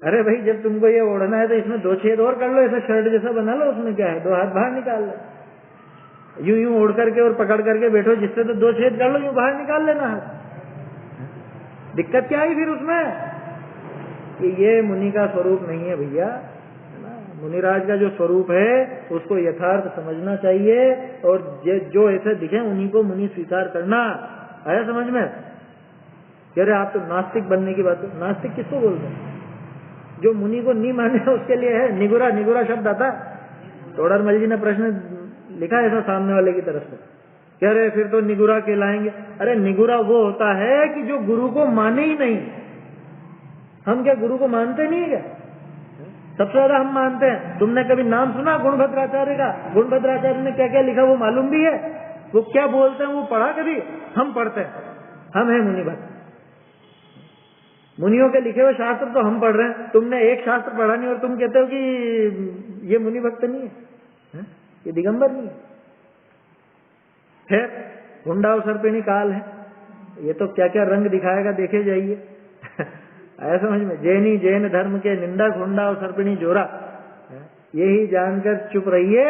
अरे भाई, जब तुमको ये ओढ़ना है तो इसमें 2 छेद और कर लो, ऐसा शर्ट जैसा बना लो, उसमें क्या है, 2 हाथ बाहर निकाल लो, यूं यूं ओढ़ करके और पकड़ करके बैठो, जिससे तो 2 छेद कर लो, यूं बाहर निकाल लेना है। दिक्कत क्या आई फिर उसमें? कि ये मुनि का स्वरूप नहीं है भैया। मुनिराज का जो स्वरूप है उसको यथार्थ समझना चाहिए, और जो ऐसे दिखे उन्हीं को मुनि स्वीकार करना। आया समझ में? कह रहे आप तो नास्तिक बनने की बात। नास्तिक किसको बोलते हैं? जो मुनि को नहीं माने उसके लिए है। निगुरा, निगुरा शब्द आता है। टोडरमल जी ने प्रश्न लिखा ऐसा सामने वाले की तरफ से, कह रहे फिर तो निगुरा कहलाएंगे। अरे निगुरा वो होता है कि जो गुरु को माने ही नहीं। हम क्या गुरु को मानते नहीं है क्या? सबसे ज्यादा हम मानते हैं। तुमने कभी नाम सुना गुणभद्राचार्य का? गुणभद्राचार्य ने क्या क्या लिखा वो मालूम भी है? वो क्या बोलते हैं वो पढ़ा कभी? हम पढ़ते हैं। हम हैं मुनि भक्त। मुनियों के लिखे हुए शास्त्र तो हम पढ़ रहे हैं। तुमने एक शास्त्र पढ़ा नहीं और तुम कहते हो कि ये मुनि भक्त नहीं है, ये दिगंबर नहीं है। फिर हुंडा सर्पिणी काल है, ये तो क्या क्या रंग दिखाएगा देखे जाइए। आया समझ में? जैनी जैन धर्म के निंदक हुंडा और सर्पिणी जोरा, यही जानकर चुप रहिए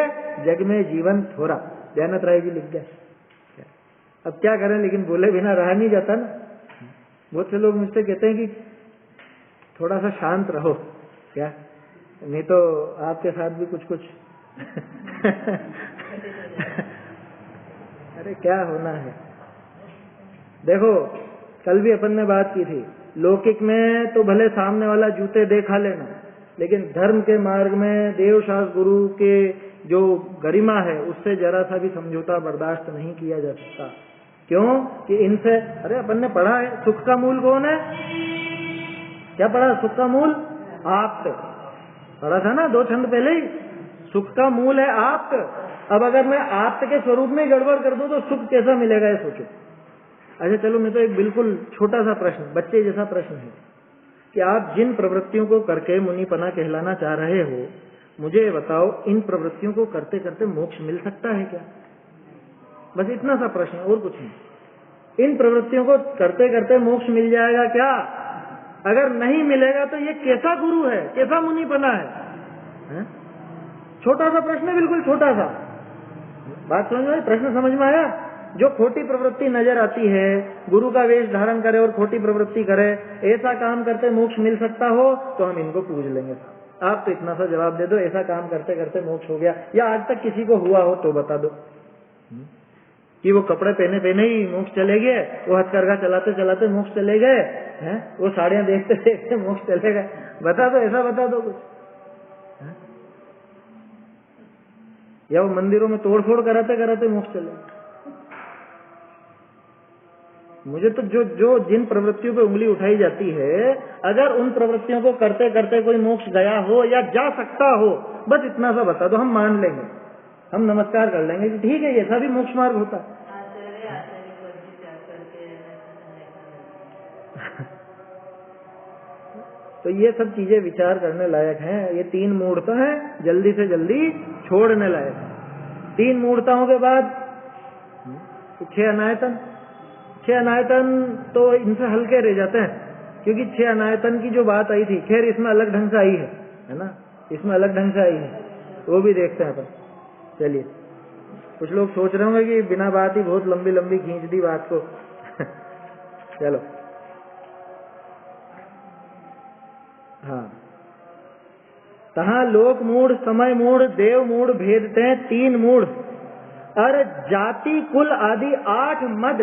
जग में जीवन थोड़ा। जयनाथ राय जी लिख गए। अब क्या करें, लेकिन बोले बिना रहा नहीं जाता ना। बहुत से लोग मुझसे कहते हैं कि थोड़ा सा शांत रहो, क्या नहीं तो आपके साथ भी कुछ कुछ अरे क्या होना है। देखो, कल भी अपन ने बात की थी, लौकिक में तो भले सामने वाला जूते दे खा लेना, लेकिन धर्म के मार्ग में देवशास्त्र गुरु के जो गरिमा है उससे जरा सा भी समझौता बर्दाश्त नहीं किया जा सकता। क्यों? कि इनसे, अरे अपन ने पढ़ा है सुख का मूल कौन है? क्या पढ़ा? सुख का मूल आप्त। पढ़ा था ना 2 छंद पहले ही। सुख का मूल है आप्त। अब अगर मैं आप्त के स्वरूप में गड़बड़ कर दूं तो सुख कैसा मिलेगा ये सोचो। अच्छा चलो, मैं तो एक बिल्कुल छोटा सा प्रश्न, बच्चे जैसा प्रश्न है कि आप जिन प्रवृत्तियों को करके मुनिपना कहलाना चाह रहे हो, मुझे बताओ इन प्रवृत्तियों को करते करते मोक्ष मिल सकता है क्या? बस इतना सा प्रश्न, और कुछ नहीं। इन प्रवृत्तियों को करते करते मोक्ष मिल जाएगा क्या? अगर नहीं मिलेगा तो ये कैसा गुरु है, कैसा मुनिपना है? छोटा सा प्रश्न है, बिल्कुल छोटा सा। बात समझ में आई? प्रश्न समझ में आया? जो खोटी प्रवृत्ति नजर आती है, गुरु का वेश धारण करे और खोटी प्रवृत्ति करे, ऐसा काम करते मोक्ष मिल सकता हो तो हम इनको पूज लेंगे। आप तो इतना सा जवाब दे दो, ऐसा काम करते करते मोक्ष हो गया, या आज तक किसी को हुआ हो तो बता दो कि वो कपड़े पहने पहने ही मोक्ष चले गए, वो हथकरघा चलाते चलाते मोक्ष चले गए हैं, वो साड़ियां देखते देखते मोक्ष चले गए। बता दो, ऐसा बता दो कुछ। या वो मंदिरों में तोड़फोड़ कराते कराते मोक्ष चले। मुझे तो जो जिन प्रवृत्तियों पे उंगली उठाई जाती है, अगर उन प्रवृत्तियों को करते करते कोई मोक्ष गया हो या जा सकता हो, बस इतना सा बता दो, हम मान लेंगे, हम नमस्कार कर लेंगे कि ठीक है, ऐसा भी मोक्ष मार्ग होता है। तो ये सब चीजें विचार करने लायक हैं। ये 3 मूर्ता है, जल्दी से जल्दी छोड़ने लायक है। 3 मूर्ताओं के बाद 6 अनायतन। 6 अनायतन तो इनसे हल्के रह जाते हैं, क्योंकि 6 अनायतन की जो बात आई थी, खैर इसमें अलग ढंग से आई है ना, इसमें अलग ढंग से आई है, वो भी देखते हैं अपन। चलिए, कुछ लोग सोच रहे होंगे कि बिना बात ही बहुत लंबी लंबी खींच दी बात को। चलो, हाँ, तहाँ लोक मूढ़, समय मूढ़, देव मूढ़ भेदते 3 मूढ़, और जाति कुल आदि 8 मद।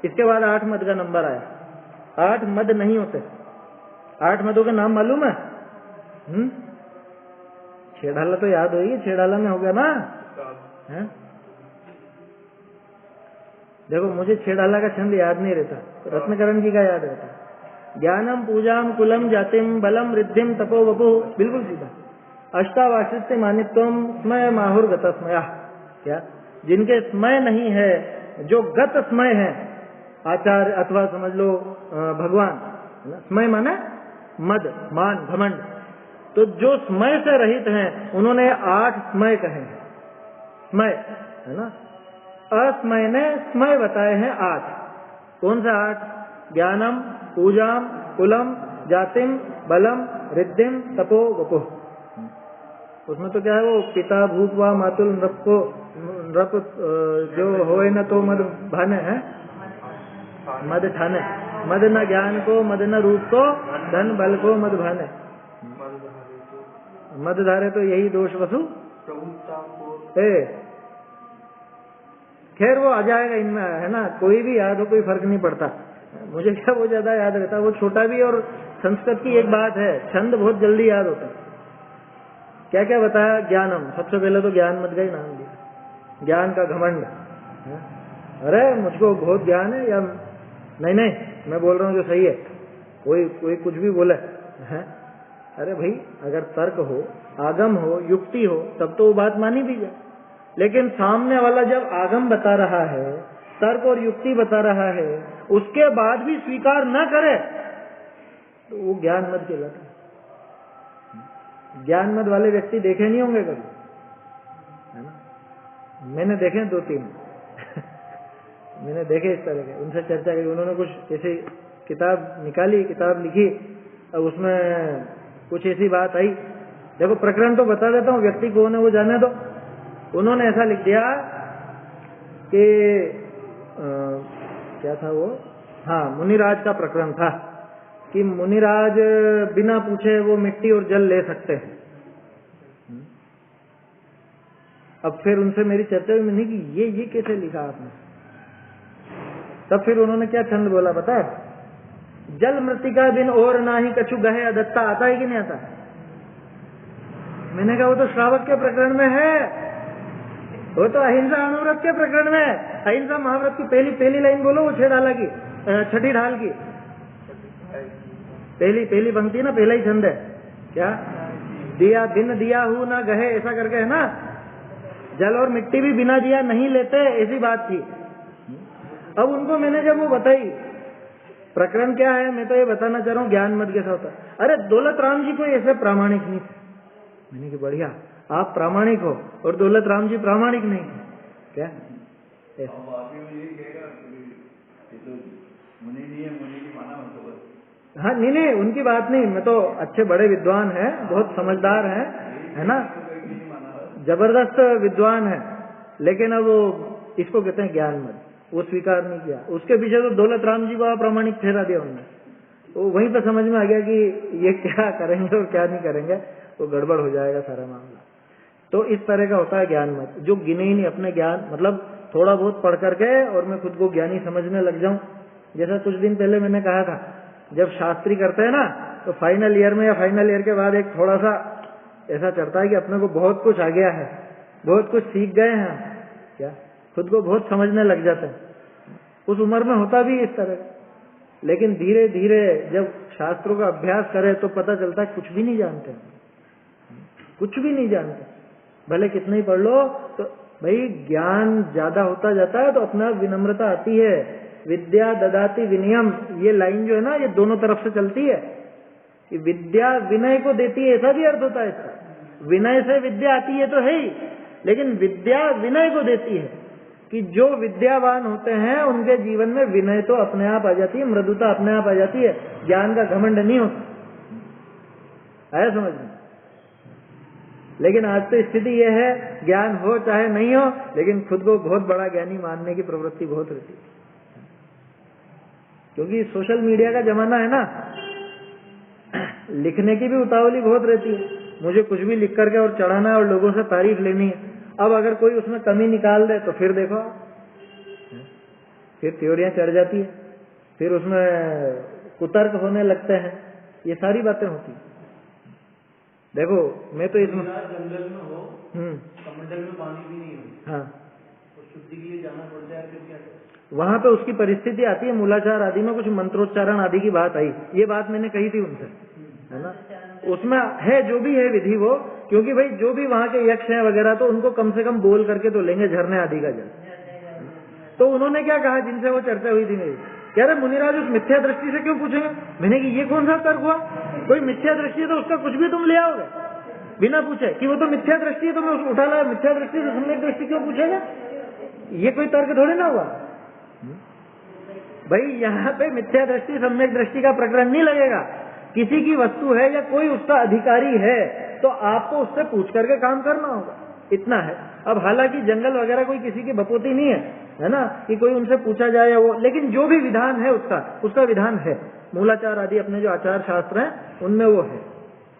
इसके बाद 8 मद का नंबर आया। 8 मद नहीं होते। 8 मदों के नाम मालूम है? छेड़ाला तो याद होगी, छेड़ाला में हो गया ना है? देखो, मुझे छेड़ाला का छंद याद नहीं रहता, रत्नकरण जी का याद रहता। ज्ञानम पूजाम कुलम जातिम बलम रिद्धिम तपो वपु, बिल्कुल सीधा। अष्टावासित्य मानित्वम स्मय माहुर गत स्मया। क्या? जिनके स्मय नहीं है, जो गत स्मय है, आचार्य अथवा समझ लो भगवान। स्मय माने मद, मान, घमंड। तो जो स्मय से रहित हैं, उन्होंने 8 स्मय कहे हैं। स्मय है ना, अस्मय ने स्मय बताए हैं 8। कौन सा 8? ज्ञानम पूजाम कुलम जातिम बलम रिद्धिम तपो वपो। उसमें तो क्या है, वो पिता भूतवा मातुल नृप को नृप जो होए न तो मद भाने है, मद ठाने, मद न ज्ञान को, मद न रूप को, धन बल को मद भाने। मद धारे तो यही दोष वसु। खैर वो आ जाएगा इनमें, है ना, कोई भी याद हो, कोई फर्क नहीं पड़ता। मुझे क्या वो ज्यादा याद रहता है, वो छोटा भी। और संस्कृत की एक बात है, छंद बहुत जल्दी याद होता है। क्या क्या बताया? ज्ञानम, सबसे पहले तो ज्ञान मत का ही नाम दिया, ज्ञान का घमंड। अरे मुझको बहुत ज्ञान है, या नहीं नहीं मैं बोल रहा हूँ जो सही है, कोई कुछ भी बोले है। अरे भाई, अगर तर्क हो, आगम हो, युक्ति हो, तब तो वो बात मानी भी जाए। लेकिन सामने वाला जब आगम बता रहा है, तर्क और युक्ति बता रहा है, उसके बाद भी स्वीकार न करे, तो वो ज्ञान मत कहलाता है। ज्ञान मत वाले व्यक्ति देखे नहीं होंगे कभी, है ना? मैंने देखे 2-3 मैंने देखे इस तरह के, उनसे चर्चा की, उन्होंने कुछ ऐसी किताब निकाली, किताब लिखी, अब उसमें कुछ ऐसी बात आई। देखो, प्रकरण तो बता देता हूँ, व्यक्ति कौन है वो जाने दो। उन्होंने ऐसा लिख दिया कि क्या था वो, हाँ, मुनिराज का प्रकरण था कि मुनिराज बिना पूछे वो मिट्टी और जल ले सकते हैं। अब फिर उनसे मेरी चर्चा में नहीं कि ये कैसे लिखा आपने। तब फिर उन्होंने क्या छंद बोला पता है? जल मृतिका बिन और ना ही कछु गहे अदत्ता। आता है कि नहीं आता? मैंने कहा वो तो श्रावक के प्रकरण में है, वो तो अहिंसा अनुव्रत के प्रकरण में है। अहिंसा महाव्रत की पहली लाइन बोलो, वो 6 ढाला की, 6ठी ढाल की पहली पंक्ति ना, पहला ही छंद है। क्या? दिया बिन दिया हूं ना गहे, ऐसा करके है ना। जल और मिट्टी भी बिना दिया नहीं लेते, ऐसी बात थी। अब उनको मैंने जब वो बताई प्रकरण क्या है, मैं तो ये बताना चाह रहा हूँ ज्ञान मत कैसा होता। अरे दौलत राम जी कोई ऐसे प्रामाणिक नहीं थे। मैंने कहा बढ़िया, आप प्रामाणिक हो और दौलत राम जी प्रामाणिक नहीं थे क्या? हाँ, नहीं, उनकी बात नहीं, मैं तो अच्छे बड़े विद्वान हैं, बहुत समझदार हैं, है ना, जबरदस्त विद्वान है, लेकिन अब वो इसको कहते हैं ज्ञान मत, वो स्वीकार नहीं किया। उसके पीछे तो दौलत राम जी को अप्रामाणिक ठहरा दिया उन्होंने। तो वहीं पर समझ में आ गया कि ये क्या करेंगे और क्या नहीं करेंगे, तो गड़बड़ हो जाएगा सारा मामला। तो इस तरह का होता है ज्ञान मत, जो गिने ही नहीं अपने ज्ञान, मतलब थोड़ा बहुत पढ़ करके और मैं खुद को ज्ञानी समझने लग जाऊं। जैसा कुछ दिन पहले मैंने कहा था, जब शास्त्री करते हैं ना, तो फाइनल ईयर में या फाइनल ईयर के बाद एक थोड़ा सा ऐसा चढ़ता है कि अपने को बहुत कुछ आ गया है, बहुत कुछ सीख गए हैं, क्या खुद को बहुत समझने लग जाते हैं। उस उम्र में होता भी इस तरह, लेकिन धीरे धीरे जब शास्त्रों का अभ्यास करे तो पता चलता है कुछ भी नहीं जानते, कुछ भी नहीं जानते। भले कितना ही पढ़ लो, तो भाई ज्ञान ज्यादा होता जाता है तो अपना विनम्रता आती है। विद्या ददाति विनयम, ये लाइन जो है ना, ये दोनों तरफ से चलती है कि विद्या विनय को देती है, ऐसा भी अर्थ होता है इसका। विनय से विद्या आती है तो है ही, लेकिन विद्या विनय को देती है कि जो विद्यावान होते हैं उनके जीवन में विनय तो अपने आप आ जाती है, मृदुता अपने आप आ जाती है, ज्ञान का घमंड नहीं होता, आया समझ में। लेकिन आज तो स्थिति यह है, ज्ञान हो चाहे नहीं हो, लेकिन खुद को बहुत बड़ा ज्ञानी मानने की प्रवृत्ति बहुत रहती है, क्योंकि सोशल मीडिया का जमाना है ना, लिखने की भी उतावली बहुत रहती है, मुझे कुछ भी लिख करके और चढ़ाना है और लोगों से तारीफ लेनी है। अब अगर कोई उसमें कमी निकाल दे तो फिर देखो, फिर थ्योरियां चढ़ जाती है, फिर उसमें कुतर्क होने लगते हैं, ये सारी बातें होती हैं। देखो मैं तो इसमें जंगल में हो, कमंडल में पानी भी नहीं हो, हाँ, तो शुद्धि के लिए जाना पड़ता है, फिर क्या? वहां पे उसकी परिस्थिति आती है, मूलाचार आदि में कुछ मंत्रोच्चारण आदि की बात आई, ये बात मैंने कही थी उनसे, है ना। उसमें है जो भी है विधि वो, क्योंकि भाई जो भी वहां के यक्ष हैं वगैरह, तो उनको कम से कम बोल करके तो लेंगे झरने आदि का जल। तो उन्होंने क्या कहा, जिनसे वो चर्चा हुई थी मेरी, कह रहे मुनिराज उस मिथ्या दृष्टि से क्यों पूछेंगे। मैंने कि ये कौन सा तर्क हुआ, कोई मिथ्या दृष्टि है तो उसका कुछ भी तुम ले आओगे बिना पूछे कि वो तो मिथ्या दृष्टि है, तो मैं उसको उठा लाया, मिथ्या दृष्टि से सम्यक दृष्टि क्यों पूछेगा, ये कोई तर्क थोड़ी ना हुआ। भाई यहाँ पे मिथ्या दृष्टि सम्यक दृष्टि का प्रकरण नहीं लगेगा, किसी की वस्तु है या कोई उसका अधिकारी है तो आपको उससे पूछ करके काम करना होगा, इतना है। अब हालांकि जंगल वगैरह कोई किसी की बपोती नहीं है ना, कि कोई उनसे पूछा जाए या वो, लेकिन जो भी विधान है उसका विधान है। मूलाचार आदि अपने जो आचार शास्त्र हैं उनमें वो है,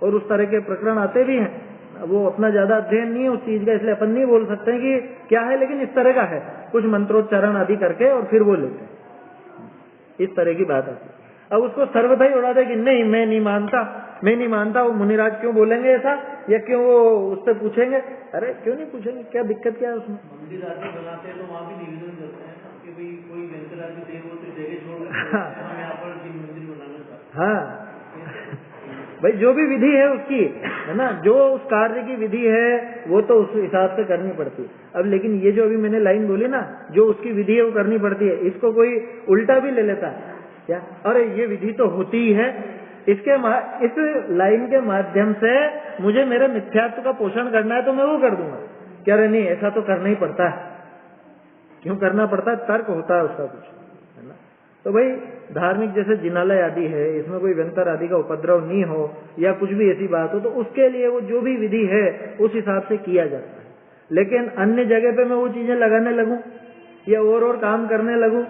और उस तरह के प्रकरण आते भी हैं। वो अपना ज्यादा अध्ययन नहीं है उस चीज का, इसलिए अपन नहीं बोल सकते हैं कि क्या है, लेकिन इस तरह का है, कुछ मंत्रोच्चारण आदि करके और फिर वो लेते हैं, इस तरह की बात आती है। अब उसको सर्वथा ही उड़ा दे कि नहीं मैं नहीं मानता, वो मुनिराज क्यों बोलेंगे ऐसा, या क्यों वो उससे पूछेंगे। अरे क्यों नहीं पूछेंगे, क्या दिक्कत क्या है उसमें। मंदिर आदि बनाते हैं तो वहाँ भी निवेदन करते हैं ना कि भाई कोई यंत्र आदि देव हो तो जगह छोड़ हम यहाँ पर मंदिर बनाना चाहते हैं। हाँ भाई, जो भी विधि है उसकी, है ना, जो उस कार्य की विधि है वो तो उस हिसाब से करनी पड़ती है। अब लेकिन ये जो अभी मैंने लाइन बोली ना, जो उसकी विधि है वो करनी पड़ती है, इसको कोई उल्टा भी ले लेता है क्या, अरे ये विधि तो होती ही है, इस लाइन के माध्यम से मुझे मेरे मिथ्यात्व का पोषण करना है तो मैं वो कर दूंगा। क्या रे नहीं, ऐसा तो करना ही पड़ता है। क्यों करना पड़ता है, तर्क होता है उसका कुछ, है ना। तो भाई धार्मिक जैसे जिनालय आदि है, इसमें कोई व्यंतर आदि का उपद्रव नहीं हो या कुछ भी ऐसी बात हो, तो उसके लिए वो जो भी विधि है उस हिसाब से किया जाता है। लेकिन अन्य जगह पे मैं वो चीजें लगाने लगूं या और काम करने लगूं